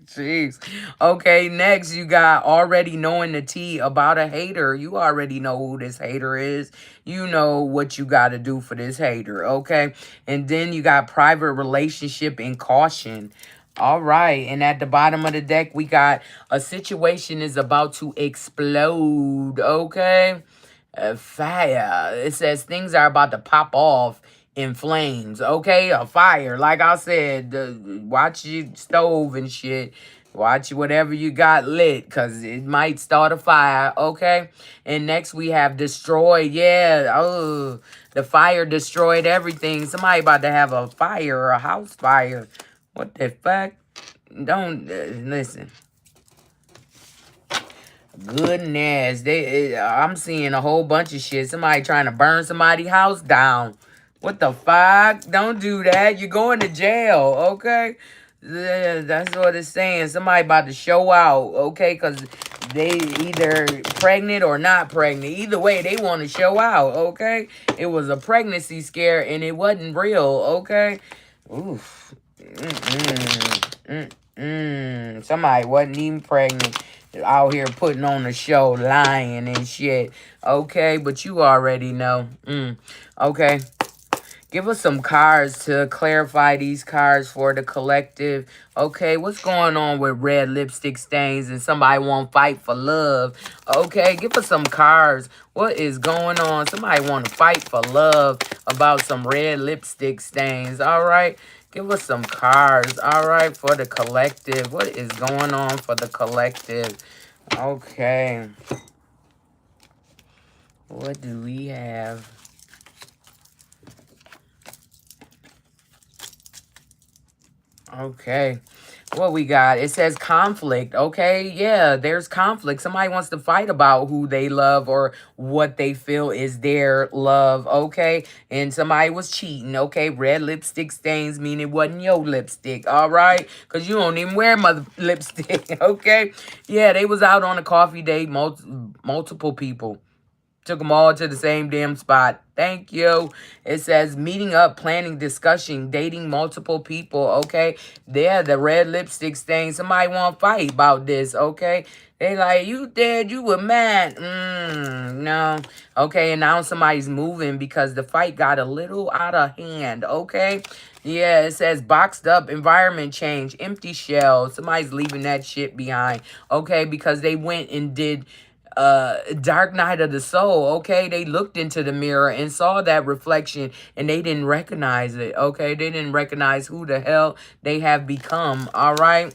jeez. Okay, next you got already knowing the tea about a hater. You already know who this hater is. You know what you got to do for this hater, okay? And then you got private relationship and caution. All right, and at the bottom of the deck, we got a situation is about to explode, okay? Fire. It says things are about to pop off in flames. Okay, a fire. Like I said, watch your stove and shit. Watch whatever you got lit, because it might start a fire. Okay, and next we have destroy. Yeah, oh, the fire destroyed everything. Somebody about to have a fire or a house fire. What the fuck? Don't listen. Goodness, I'm seeing a whole bunch of shit. Somebody trying to burn somebody's house down. What the fuck? Don't do that. You're going to jail, okay? Yeah, that's what it's saying. Somebody about to show out, okay? Because they either pregnant or not pregnant. Either way, they want to show out, okay? It was a pregnancy scare and it wasn't real, okay? Oof. Somebody wasn't even pregnant. Out here putting on a show, lying and shit. Okay, but you already know. Okay. Give us some cards to clarify these cards for the collective. Okay, what's going on with red lipstick stains and somebody won't fight for love? Okay, give us some cards. What is going on? Somebody want to fight for love about some red lipstick stains. All right, give us some cards. All right, for the collective. What is going on for the collective? Okay. What do we have? Okay. What we got? It says conflict. Okay. Yeah, there's conflict. Somebody wants to fight about who they love or what they feel is their love. Okay. And somebody was cheating. Okay. Red lipstick stains mean it wasn't your lipstick. All right. Because you don't even wear mother lipstick. Okay. Yeah, they was out on a coffee date. Multiple people. Took them all to the same damn spot. Thank you. It says meeting up, planning, discussion, dating multiple people. Okay. There, the red lipstick stain. Somebody want to fight about this. Okay. They like, you dead, you were mad. No. Okay, and now somebody's moving because the fight got a little out of hand. Okay. Yeah, it says boxed up, environment change, empty shell. Somebody's leaving that shit behind. Okay, because they went and did Dark Night of the Soul. Okay, they looked into the mirror and saw that reflection and they didn't recognize it. Okay, they didn't recognize who the hell they have become. All right.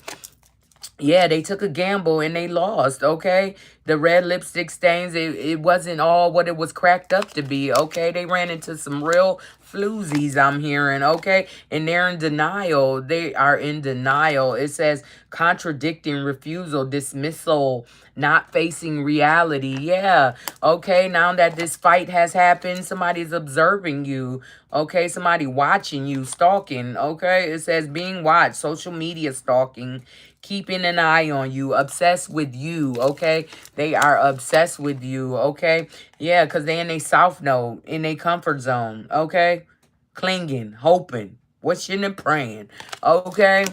Yeah, they took a gamble and they lost, okay? The red lipstick stains, it wasn't all what it was cracked up to be, okay? They ran into some real floozies, I'm hearing, okay? And they're in denial. They are in denial. It says contradicting, refusal, dismissal, not facing reality. Yeah, okay? Now that this fight has happened, somebody's observing you, okay? Somebody watching you, stalking, okay? It says being watched, social media stalking, keeping an eye on you, obsessed with you, okay? They are obsessed with you, okay? Yeah, because they in a soft node, in a comfort zone, okay? Clinging, hoping, wishing and praying, okay?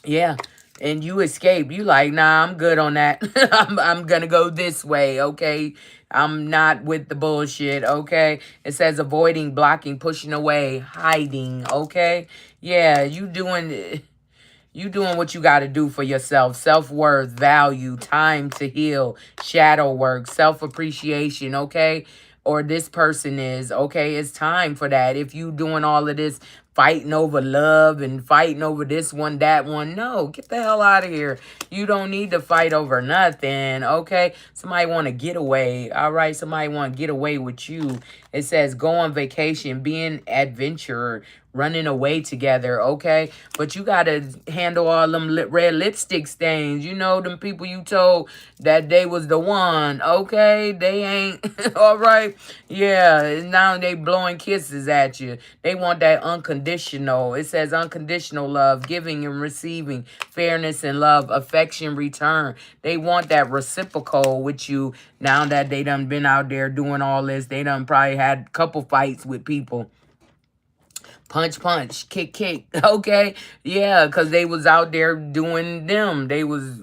Yeah, and you escape. You like, nah, I'm good on that. I'm going to go this way, okay? I'm not with the bullshit, okay? It says avoiding, blocking, pushing away, hiding, okay? Yeah, you doing You doing what you got to do for yourself. Self-worth, value, time to heal, shadow work, self-appreciation, okay? Or this person is, okay? It's time for that. If you doing all of this fighting over love and fighting over this one, that one, no, get the hell out of here. You don't need to fight over nothing, okay? Somebody want to get away, all right? Somebody want to get away with you. It says go on vacation, be an adventurer, running away together, okay? But you got to handle all them red lipstick stains. You know, them people you told that they was the one, okay? They ain't, all right? Yeah, now they blowing kisses at you. They want that unconditional. It says unconditional love, giving and receiving, fairness and love, affection, return. They want that reciprocal with you now that they done been out there doing all this. They done probably had a couple fights with people. Punch, punch, kick, kick. Okay. Yeah, because they was out there doing them. They was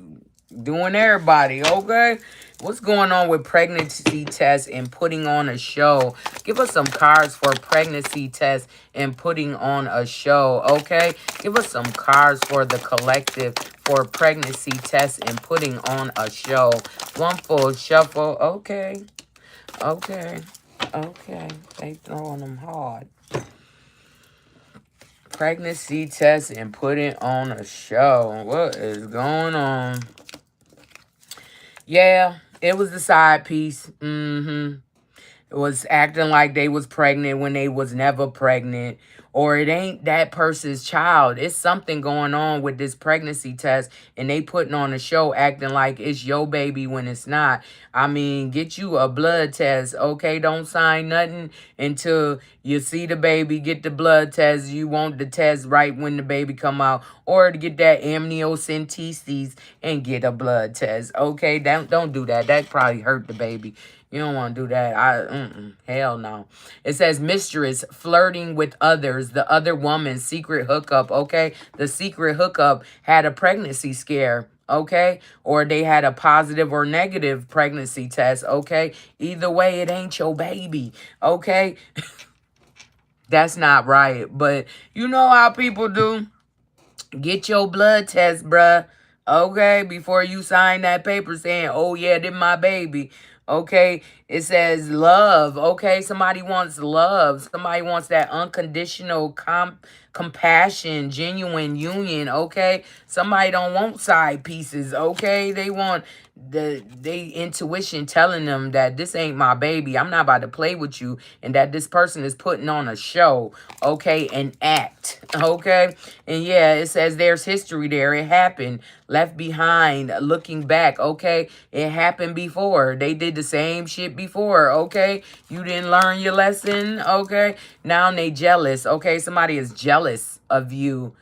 doing everybody. Okay. What's going on with pregnancy tests and putting on a show? Give us some cards for pregnancy tests and putting on a show. Okay. Give us some cards for the collective for pregnancy tests and putting on a show. One full shuffle. Okay. Okay. Okay. They throwing them hard. Pregnancy test and putting on a show. What is going on? Yeah, it was the side piece. It was acting like they was pregnant when they was never pregnant. Or it ain't that person's child. It's something going on with this pregnancy test. And they putting on a show acting like it's your baby when it's not. I mean, get you a blood test. Okay, don't sign nothing until you see the baby. Get the blood test. You want the test right when the baby come out. Or to get that amniocentesis and get a blood test. Okay, don't do that. That probably hurt the baby. You don't want to do that. Hell no. It says mistress flirting with others. The other woman's secret hookup. Okay. The secret hookup had a pregnancy scare. Okay. Or they had a positive or negative pregnancy test. Okay. Either way, it ain't your baby. Okay. That's not right. But you know how people do. Get your blood test, bruh. Okay, before you sign that paper saying, oh, yeah, this my baby. Okay, it says love. Okay, somebody wants love. Somebody wants that unconditional compassion, genuine union. Okay, somebody don't want side pieces. Okay, they want they intuition telling them that this ain't my baby. I'm not about to play with you, and that this person is putting on a show. Okay, an act. Okay, and yeah, it says there's history there. It happened. Left behind, looking back. Okay, it happened before. They did the same shit before. Okay, you didn't learn your lesson. Okay, now they jealous. Okay, somebody is jealous of you,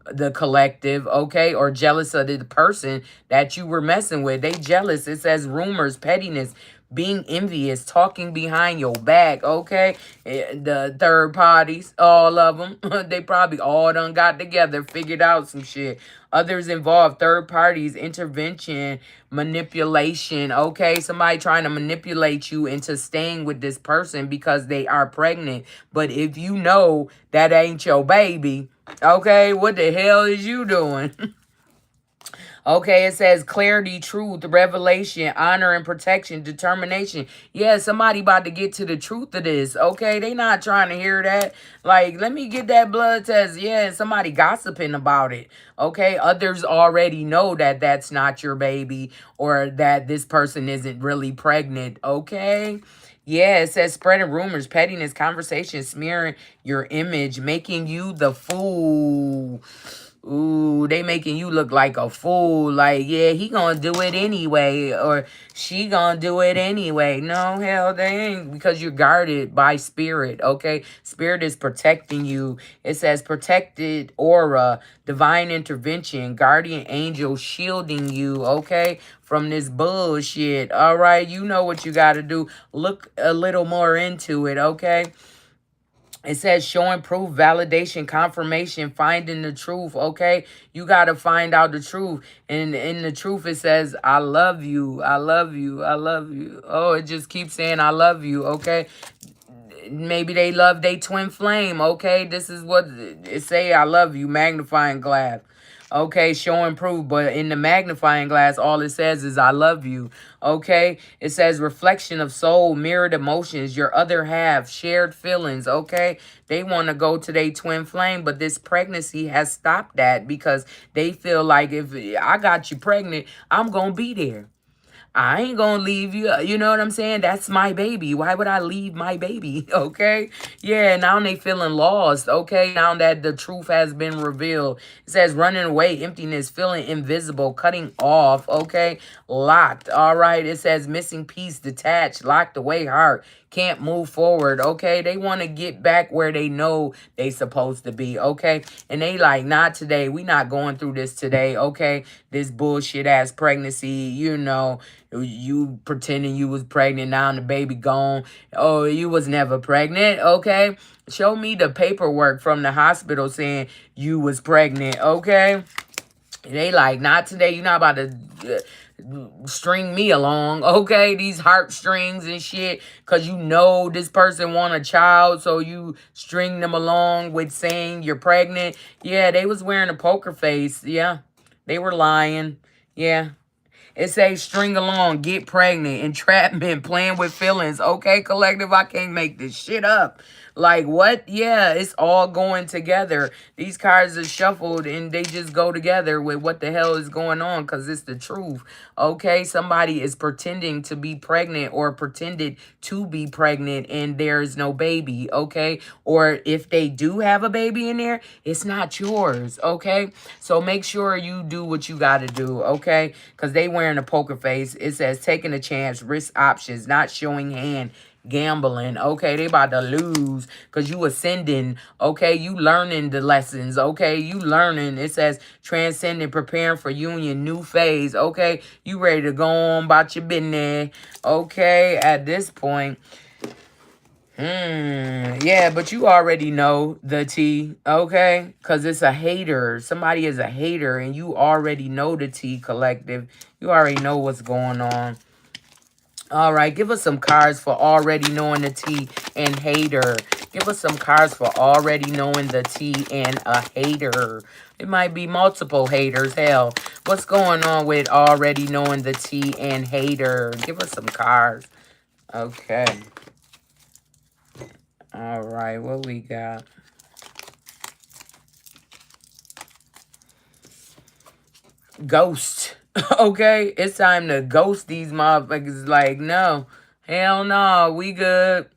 the collective, okay, or jealous of the person that you were messing with. They jealous. It says rumors, pettiness, being envious, talking behind your back, okay? The third parties, all of them, they probably all done got together, figured out some shit. Others involved, third parties, intervention, manipulation, okay? Somebody trying to manipulate you into staying with this person because they are pregnant. But if you know that ain't your baby, okay, what the hell is you doing? Okay, it says clarity, truth, revelation, honor and protection, determination. Yeah, somebody about to get to the truth of this. Okay, they not trying to hear that. Like, let me get that blood test. Yeah, and somebody gossiping about it. Okay, others already know that that's not your baby or that this person isn't really pregnant. Okay. Yeah, it says spreading rumors, pettiness, conversation, smearing your image, making you the fool. Ooh, they making you look like a fool. Like, yeah, he gonna do it anyway. Or she gonna do it anyway. No, hell, they ain't. Because you're guarded by spirit, okay? Spirit is protecting you. It says protected aura, divine intervention, guardian angel shielding you, okay? From this bullshit, all right? You know what you got to do. Look a little more into it, okay? It says showing proof, validation, confirmation, finding the truth, okay? You got to find out the truth. And in the truth, it says, I love you, I love you, I love you. Oh, it just keeps saying, I love you, okay? Maybe they love their twin flame, okay? This is what it say, I love you, magnifying glass. Okay, showing proof, but in the magnifying glass, all it says is I love you. Okay, it says reflection of soul, mirrored emotions, your other half, shared feelings. Okay, they want to go to their twin flame, but this pregnancy has stopped that because they feel like if I got you pregnant, I'm going to be there. I ain't gonna leave you. You know what I'm saying? That's my baby. Why would I leave my baby? Okay. Yeah, now they feeling lost. Okay. Now that the truth has been revealed. It says running away, emptiness, feeling invisible, cutting off. Okay. Locked. All right. It says missing piece, detached, locked away, heart. Can't move forward. Okay. They want to get back where they know they supposed to be. Okay. And they like, not today. We not going through this today. Okay. This bullshit ass pregnancy, you pretending you was pregnant, now the baby gone. Oh, you was never pregnant, okay? Show me the paperwork from the hospital saying you was pregnant, okay? They like, not today. You're not about to string me along, okay? These heartstrings and shit, because you know this person want a child, so you string them along with saying you're pregnant. Yeah, they was wearing a poker face. Yeah, they were lying. Yeah. It says string along, get pregnant, entrapment, playing with feelings. Okay, collective, I can't make this shit up. Like, what? Yeah, it's all going together. These cards are shuffled and they just go together with what the hell is going on because it's the truth. Okay, somebody is pretending to be pregnant or pretended to be pregnant and there is no baby. Okay, or if they do have a baby in there, it's not yours. Okay, so make sure you do what you got to do. Okay, because they wearing a poker face. It says taking a chance, risk options, not showing hand, gambling. Okay, they about to lose because you ascending. Okay, you learning the lessons. Okay, you learning. It says transcending, preparing for union, new phase. Okay, you ready to go on about your business. Okay, at this point. Yeah, but you already know the tea, okay? Because it's a hater. Somebody is a hater, and you already know the tea, collective. You already know what's going on. All right, give us some cards for already knowing the tea and hater. Give us some cards for already knowing the tea and a hater. It might be multiple haters. Hell, what's going on with already knowing the tea and hater? Give us some cards. Okay. All right, what we got? Ghost. Okay, it's time to ghost these motherfuckers. Like, no, hell no, we good.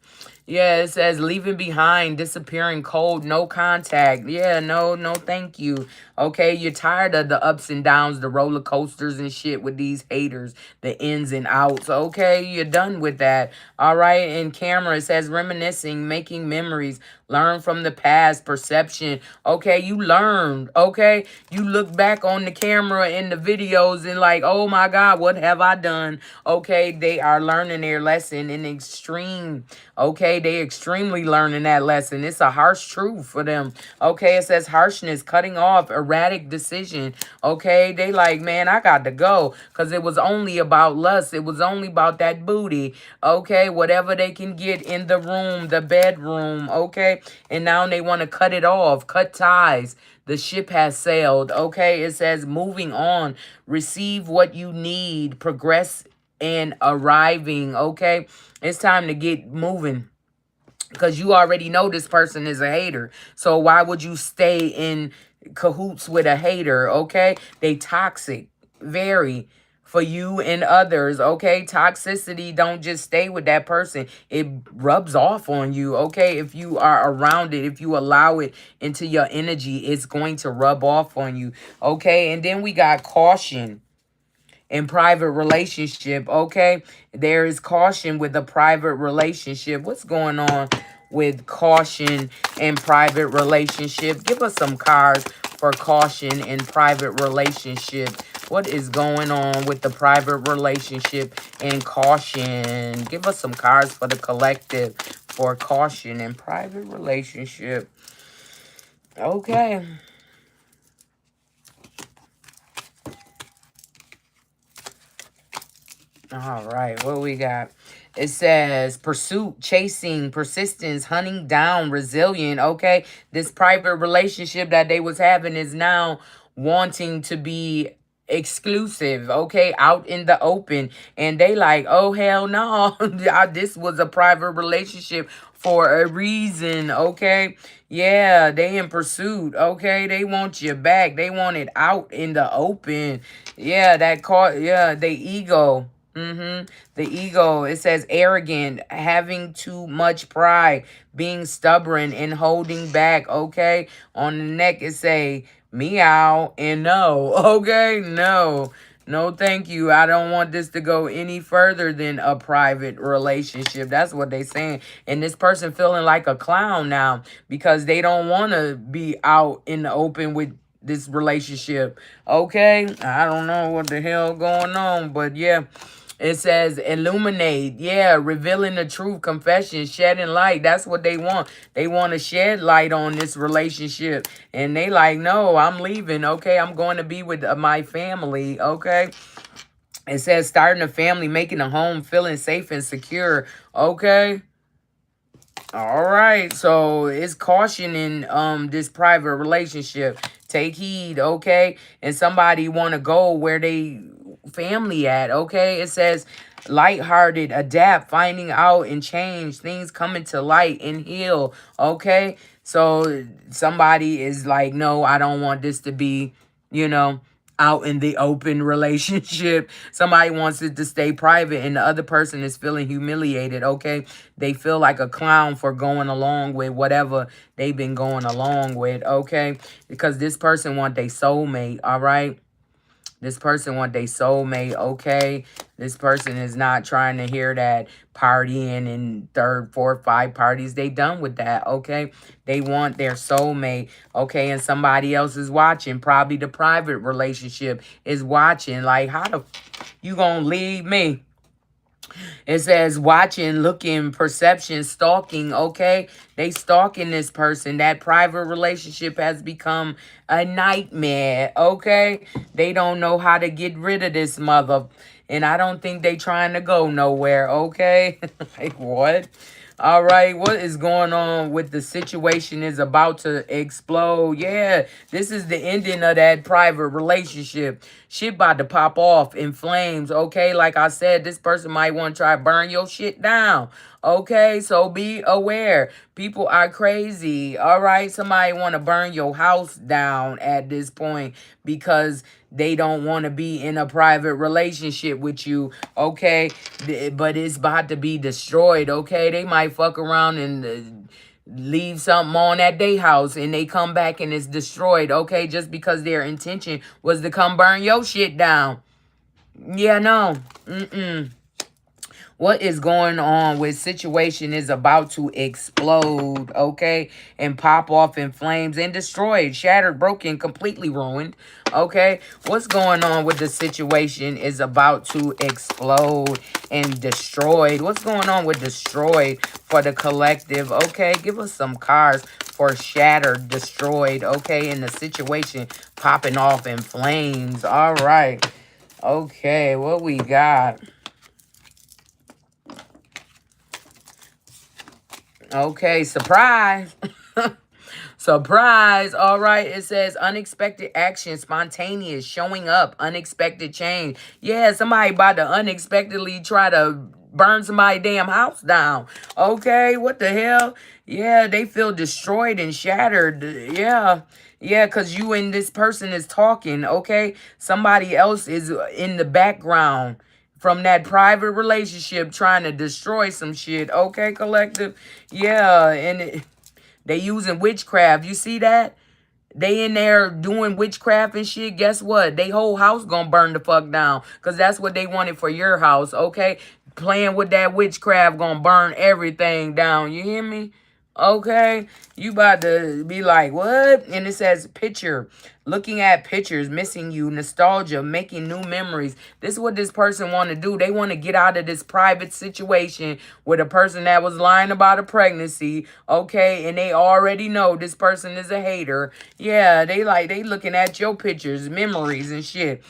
Yeah, it says leaving behind, disappearing cold, no contact. Yeah, no, thank you. Okay, you're tired of the ups and downs, the roller coasters and shit with these haters, the ins and outs. Okay, you're done with that. All right, in camera, it says reminiscing, making memories, learn from the past, perception. Okay, you learned. Okay, you look back on the camera in the videos and like, oh my God, what have I done? Okay, they are learning their lesson in extreme. Okay, they extremely learning that lesson. It's a harsh truth for them. Okay, it says harshness, cutting off, erratic decision. Okay, they like, man, I got to go because it was only about lust. It was only about that booty. Okay, whatever they can get in the room, the bedroom. Okay, and now they want to cut it off, cut ties. The ship has sailed. Okay, it says moving on, receive what you need, progress and arriving. Okay, it's time to get moving because you already know this person is a hater. So why would you stay in cahoots with a hater? Okay, they toxic, very, for you and others. Okay, toxicity don't just stay with that person, it rubs off on you. Okay, if you are around it, if you allow it into your energy, it's going to rub off on you. Okay, and then we got caution in private relationship. Okay, there is caution with a private relationship. What's going on with caution in private relationship? Give us some cards for caution in private relationship. What is going on with the private relationship and caution? Give us some cards for the collective for caution in private relationship. Okay. All right, what we got? It says pursuit, chasing, persistence, hunting down, resilient. Okay, this private relationship that they was having is now wanting to be exclusive, okay, out in the open, and they like, oh hell no. This was a private relationship for a reason, okay. Yeah, they in pursuit, okay. They want you back, they want it out in the open. Yeah, that caught, yeah, the ego. The ego, it says arrogant, having too much pride, being stubborn and holding back, okay. On the neck it say meow and no. Okay, no. No, thank you. I don't want this to go any further than a private relationship. That's what they saying. And this person feeling like a clown now because they don't want to be out in the open with this relationship. Okay, I don't know what the hell going on, but yeah. It says illuminate, yeah, revealing the truth, confession, shedding light. That's what they want. They want to shed light on this relationship. And they like, no, I'm leaving, okay? I'm going to be with my family, okay? It says starting a family, making a home, feeling safe and secure, okay? All right, so it's cautioning this private relationship. Take heed, okay? And somebody want to go where they family at, okay? It says lighthearted, adapt, finding out and change, things coming to light and heal, okay? So somebody is like, no, I don't want this to be, you know, out in the open relationship. Somebody wants it to stay private and the other person is feeling humiliated, okay? They feel like a clown for going along with whatever they've been going along with, okay? Because this person want their soulmate, all right? This person want their soulmate, okay? This person is not trying to hear that partying in third, fourth, five parties. They done with that, okay? They want their soulmate, okay? And somebody else is watching. Probably the private relationship is watching. Like, how the you gonna leave me? It says watching, looking, perception, stalking, okay? They stalking this person. That private relationship has become a nightmare, okay? They don't know how to get rid of this mother. And I don't think they trying to go nowhere, okay? Like, what? All right, what is going on with the situation is about to explode. Yeah, this is the ending of that private relationship. Shit about to pop off in flames, okay? Like I said, this person might want to try to burn your shit down, okay? So be aware. People are crazy, all right? Somebody want to burn your house down at this point because they don't want to be in a private relationship with you, okay? But it's about to be destroyed, okay? They might fuck around and leave something on at their house and they come back and it's destroyed, okay? Just because their intention was to come burn your shit down. Yeah, no. What is going on with situation is about to explode, okay? And pop off in flames and destroyed, shattered, broken, completely ruined, okay? What's going on with the situation is about to explode and destroyed. What's going on with destroyed for the collective, okay? Give us some cards for shattered, destroyed, okay? And the situation popping off in flames. All right. Okay, what we got? Okay, surprise. Surprise. All right. It says unexpected action, spontaneous, showing up, unexpected change. Yeah, somebody about to unexpectedly try to burn somebody's damn house down. Okay, what the hell? Yeah, they feel destroyed and shattered. Yeah. Yeah, because you and this person is talking, okay? Somebody else is in the background from that private relationship trying to destroy some shit. Okay, collective? Yeah, and they using witchcraft. You see that? They in there doing witchcraft and shit. Guess what? They whole house gonna burn the fuck down. Because that's what they wanted for your house, okay? Playing with that witchcraft gonna burn everything down. You hear me? Okay, you about to be like, what? And it says picture, looking at pictures, missing you, nostalgia, making new memories. This is what this person want to do. They want to get out of this private situation with a person that was lying about a pregnancy, okay? And they already know this person is a hater. Yeah, they looking at your pictures, memories and shit.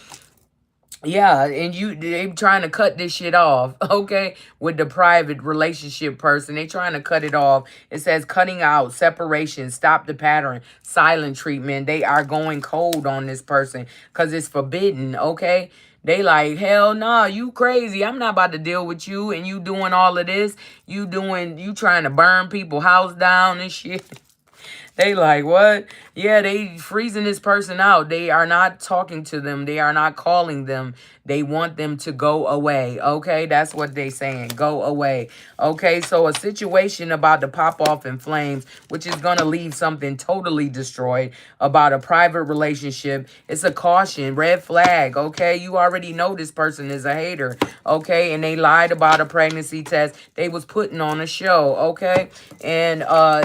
Yeah, and they trying to cut this shit off, okay? With the private relationship person. They trying to cut it off. It says cutting out, separation, stop the pattern, silent treatment. They are going cold on this person because it's forbidden, okay? They like, hell nah, you crazy. I'm not about to deal with you and you doing all of this. You trying to burn people house down and shit. They like, what? Yeah, they freezing this person out. They are not talking to them. They are not calling them. They want them to go away. Okay, that's what they saying. Go away. Okay, so a situation about to pop off in flames, which is going to leave something totally destroyed about a private relationship. It's a caution, red flag. Okay, you already know this person is a hater. Okay, and they lied about a pregnancy test they was putting on a show. Okay, and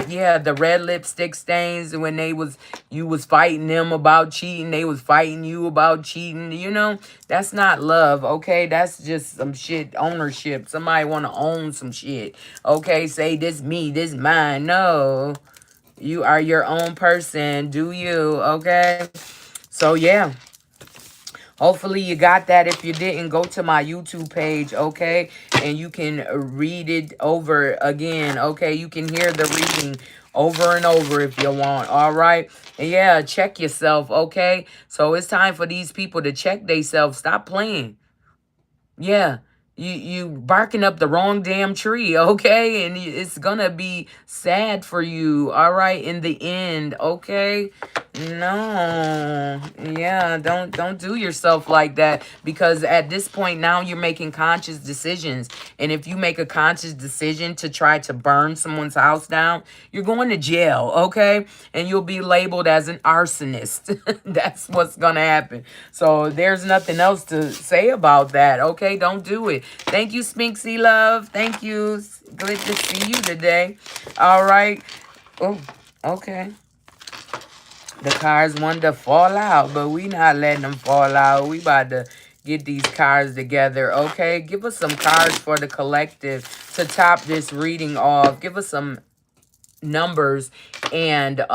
yeah, the red lipstick stains when you was fighting them about cheating, they was fighting you about cheating. That's not love. Okay, that's just some shit, ownership. Somebody want to own some shit. Okay, say this me, this mine. No, you are your own person. Do you? Okay, so yeah. Hopefully you got that. If you didn't, go to my YouTube page, okay? And you can read it over again, okay? You can hear the reading over and over if you want, all right? And yeah, check yourself, okay? So it's time for these people to check themselves. Stop playing. Yeah. You barking up the wrong damn tree, okay? And it's gonna be sad for you, all right, in the end, okay? No. Yeah, don't do yourself like that, because at this point now you're making conscious decisions. And if you make a conscious decision to try to burn someone's house down, you're going to jail, okay? And you'll be labeled as an arsonist. That's what's going to happen. So there's nothing else to say about that, okay? Don't do it. Thank you, Spinksy Love. Thank you. Good to see you today. All right. Oh, okay. The cars wanted to fall out, but we not letting them fall out. We about to get these cards together, okay? Give us some cards for the collective to top this reading off. Give us some numbers and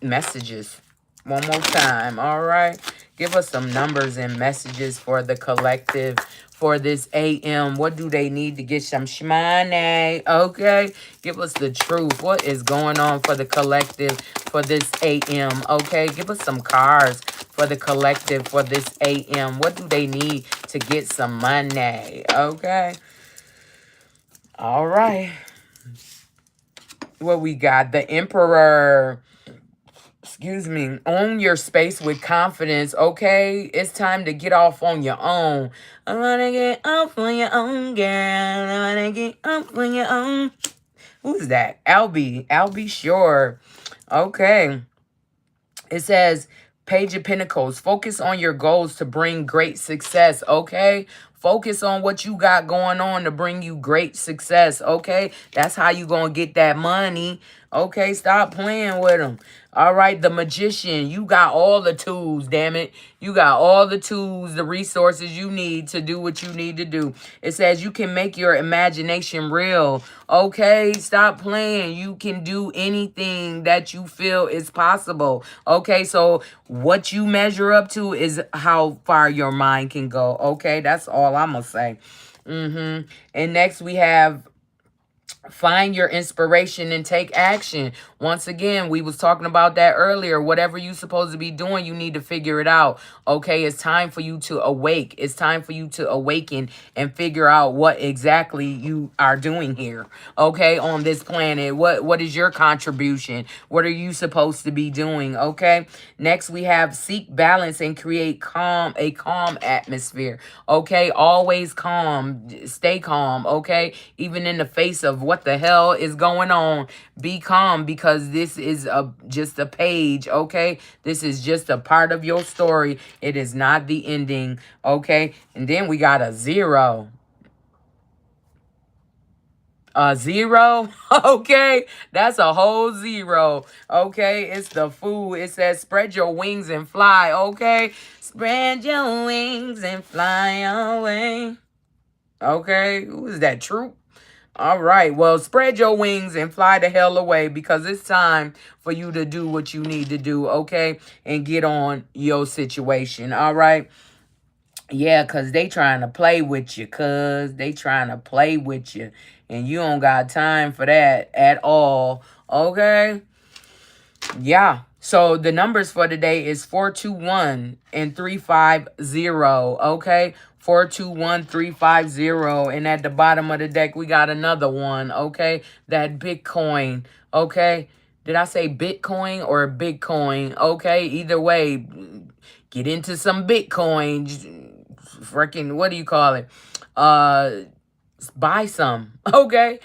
messages one more time, all right? Give us some numbers and messages for the collective for this AM. What do they need to get some shmoney? Okay, give us the truth. What is going on for the collective for this AM? Okay, give us some cards for the collective for this AM. What do they need to get some money? Okay, all right. What we got? The Emperor. Excuse me. Own your space with confidence, okay? It's time to get off on your own. I wanna get off on your own, girl. I wanna get off on your own. Who's that? Albie Shore. Okay. It says, Page of Pentacles. Focus on your goals to bring great success, okay? Focus on what you got going on to bring you great success, okay? That's how you going to get that money, okay? Stop playing with them. All right, the Magician. You got all the tools, damn it. You got all the tools, the resources you need to do what you need to do. It says you can make your imagination real, okay? Stop playing. You can do anything that you feel is possible, okay? So what you measure up to is how far your mind can go, okay? That's all I'm going to say. And next we have find your inspiration and take action. Once again, we was talking about that earlier. Whatever you supposed to be doing, you need to figure it out. Okay, it's time for you to awake. It's time for you to awaken and figure out what exactly you are doing here. Okay, on this planet. What is your contribution? What are you supposed to be doing? Okay. Next, we have seek balance and create a calm atmosphere. Okay, always calm. Stay calm. Okay, even in the face of what the hell is going on, be calm, because this is just a page, okay? This is just a part of your story. It is not the ending, okay? And then we got a 0. A 0, okay? That's a whole 0, okay? It's the fool. It says spread your wings and fly, okay? Spread your wings and fly away. Okay, who is that, Troop? All right, well, spread your wings and fly the hell away, because it's time for you to do what you need to do, okay? And get on your situation, all right? Yeah, because they trying to play with you, cuz. They trying to play with you. And you don't got time for that at all. Okay? Yeah. So the numbers for today is 421 and 350. Okay? 421 350. And at the bottom of the deck, we got another one. Okay? That Bitcoin. Okay? Did I say Bitcoin or Bitcoin? Okay? Either way, get into some Bitcoin. Freaking, what do you call it? Uh, Buy some. Okay?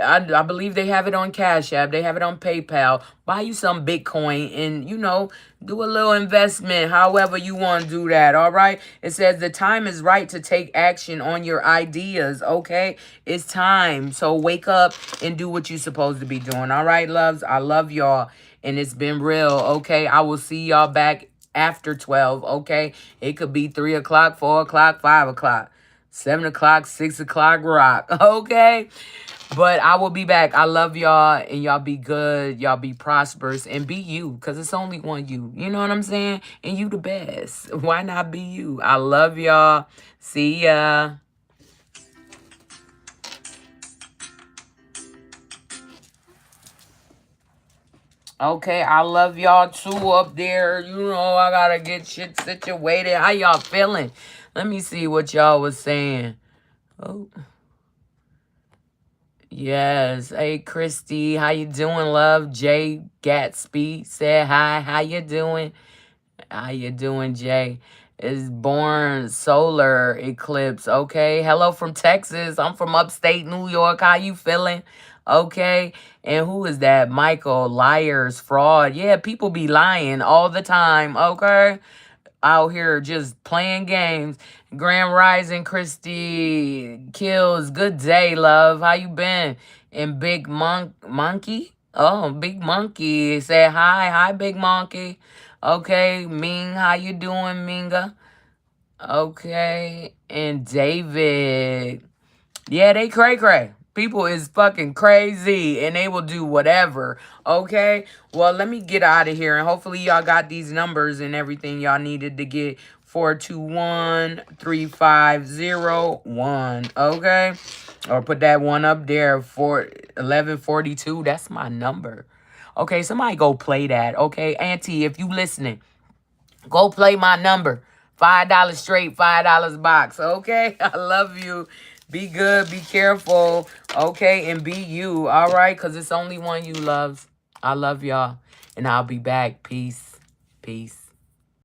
I believe they have it on Cash App. They have it on PayPal. Buy you some Bitcoin and, do a little investment however you want to do that. All right? It says the time is right to take action on your ideas. Okay? It's time. So wake up and do what you're supposed to be doing. All right, loves? I love y'all. And it's been real. Okay? I will see y'all back after 12. Okay? It could be 3 o'clock, 4 o'clock, 5 o'clock. 7 o'clock, 6 o'clock rock. Okay? But I will be back. I love y'all. And y'all be good. Y'all be prosperous. And be you. Because it's only one you. You know what I'm saying? And you the best. Why not be you? I love y'all. See ya. Okay, I love y'all too up there. I gotta get shit situated. How y'all feeling? Let me see what y'all was saying. Oh. Yes. Hey, Christy. How you doing, love? Jay Gatsby said hi. How you doing? How you doing, Jay? Is born solar eclipse. Okay. Hello from Texas. I'm from upstate New York. How you feeling? Okay. And who is that? Michael. Liars. Fraud. Yeah, people be lying all the time. Okay. Out here just playing games. Grand Rising, Christy Kills. Good day, love. How you been? And Big Monkey? Oh, Big Monkey. Say hi. Hi, Big Monkey. Okay, Ming, how you doing, Minga? Okay. And David. Yeah, they cray. People is fucking crazy and they will do whatever. Okay? Well, let me get out of here and hopefully y'all got these numbers and everything y'all needed to get. 421 Okay? Or put that one up there for 1142. That's my number. Okay, somebody go play that. Okay, Auntie, if you listening, go play my number. $5 straight, $5 box. Okay? I love you. Be good. Be careful. Okay? And be you. All right? Because it's only one you loves. I love y'all. And I'll be back. Peace. Peace.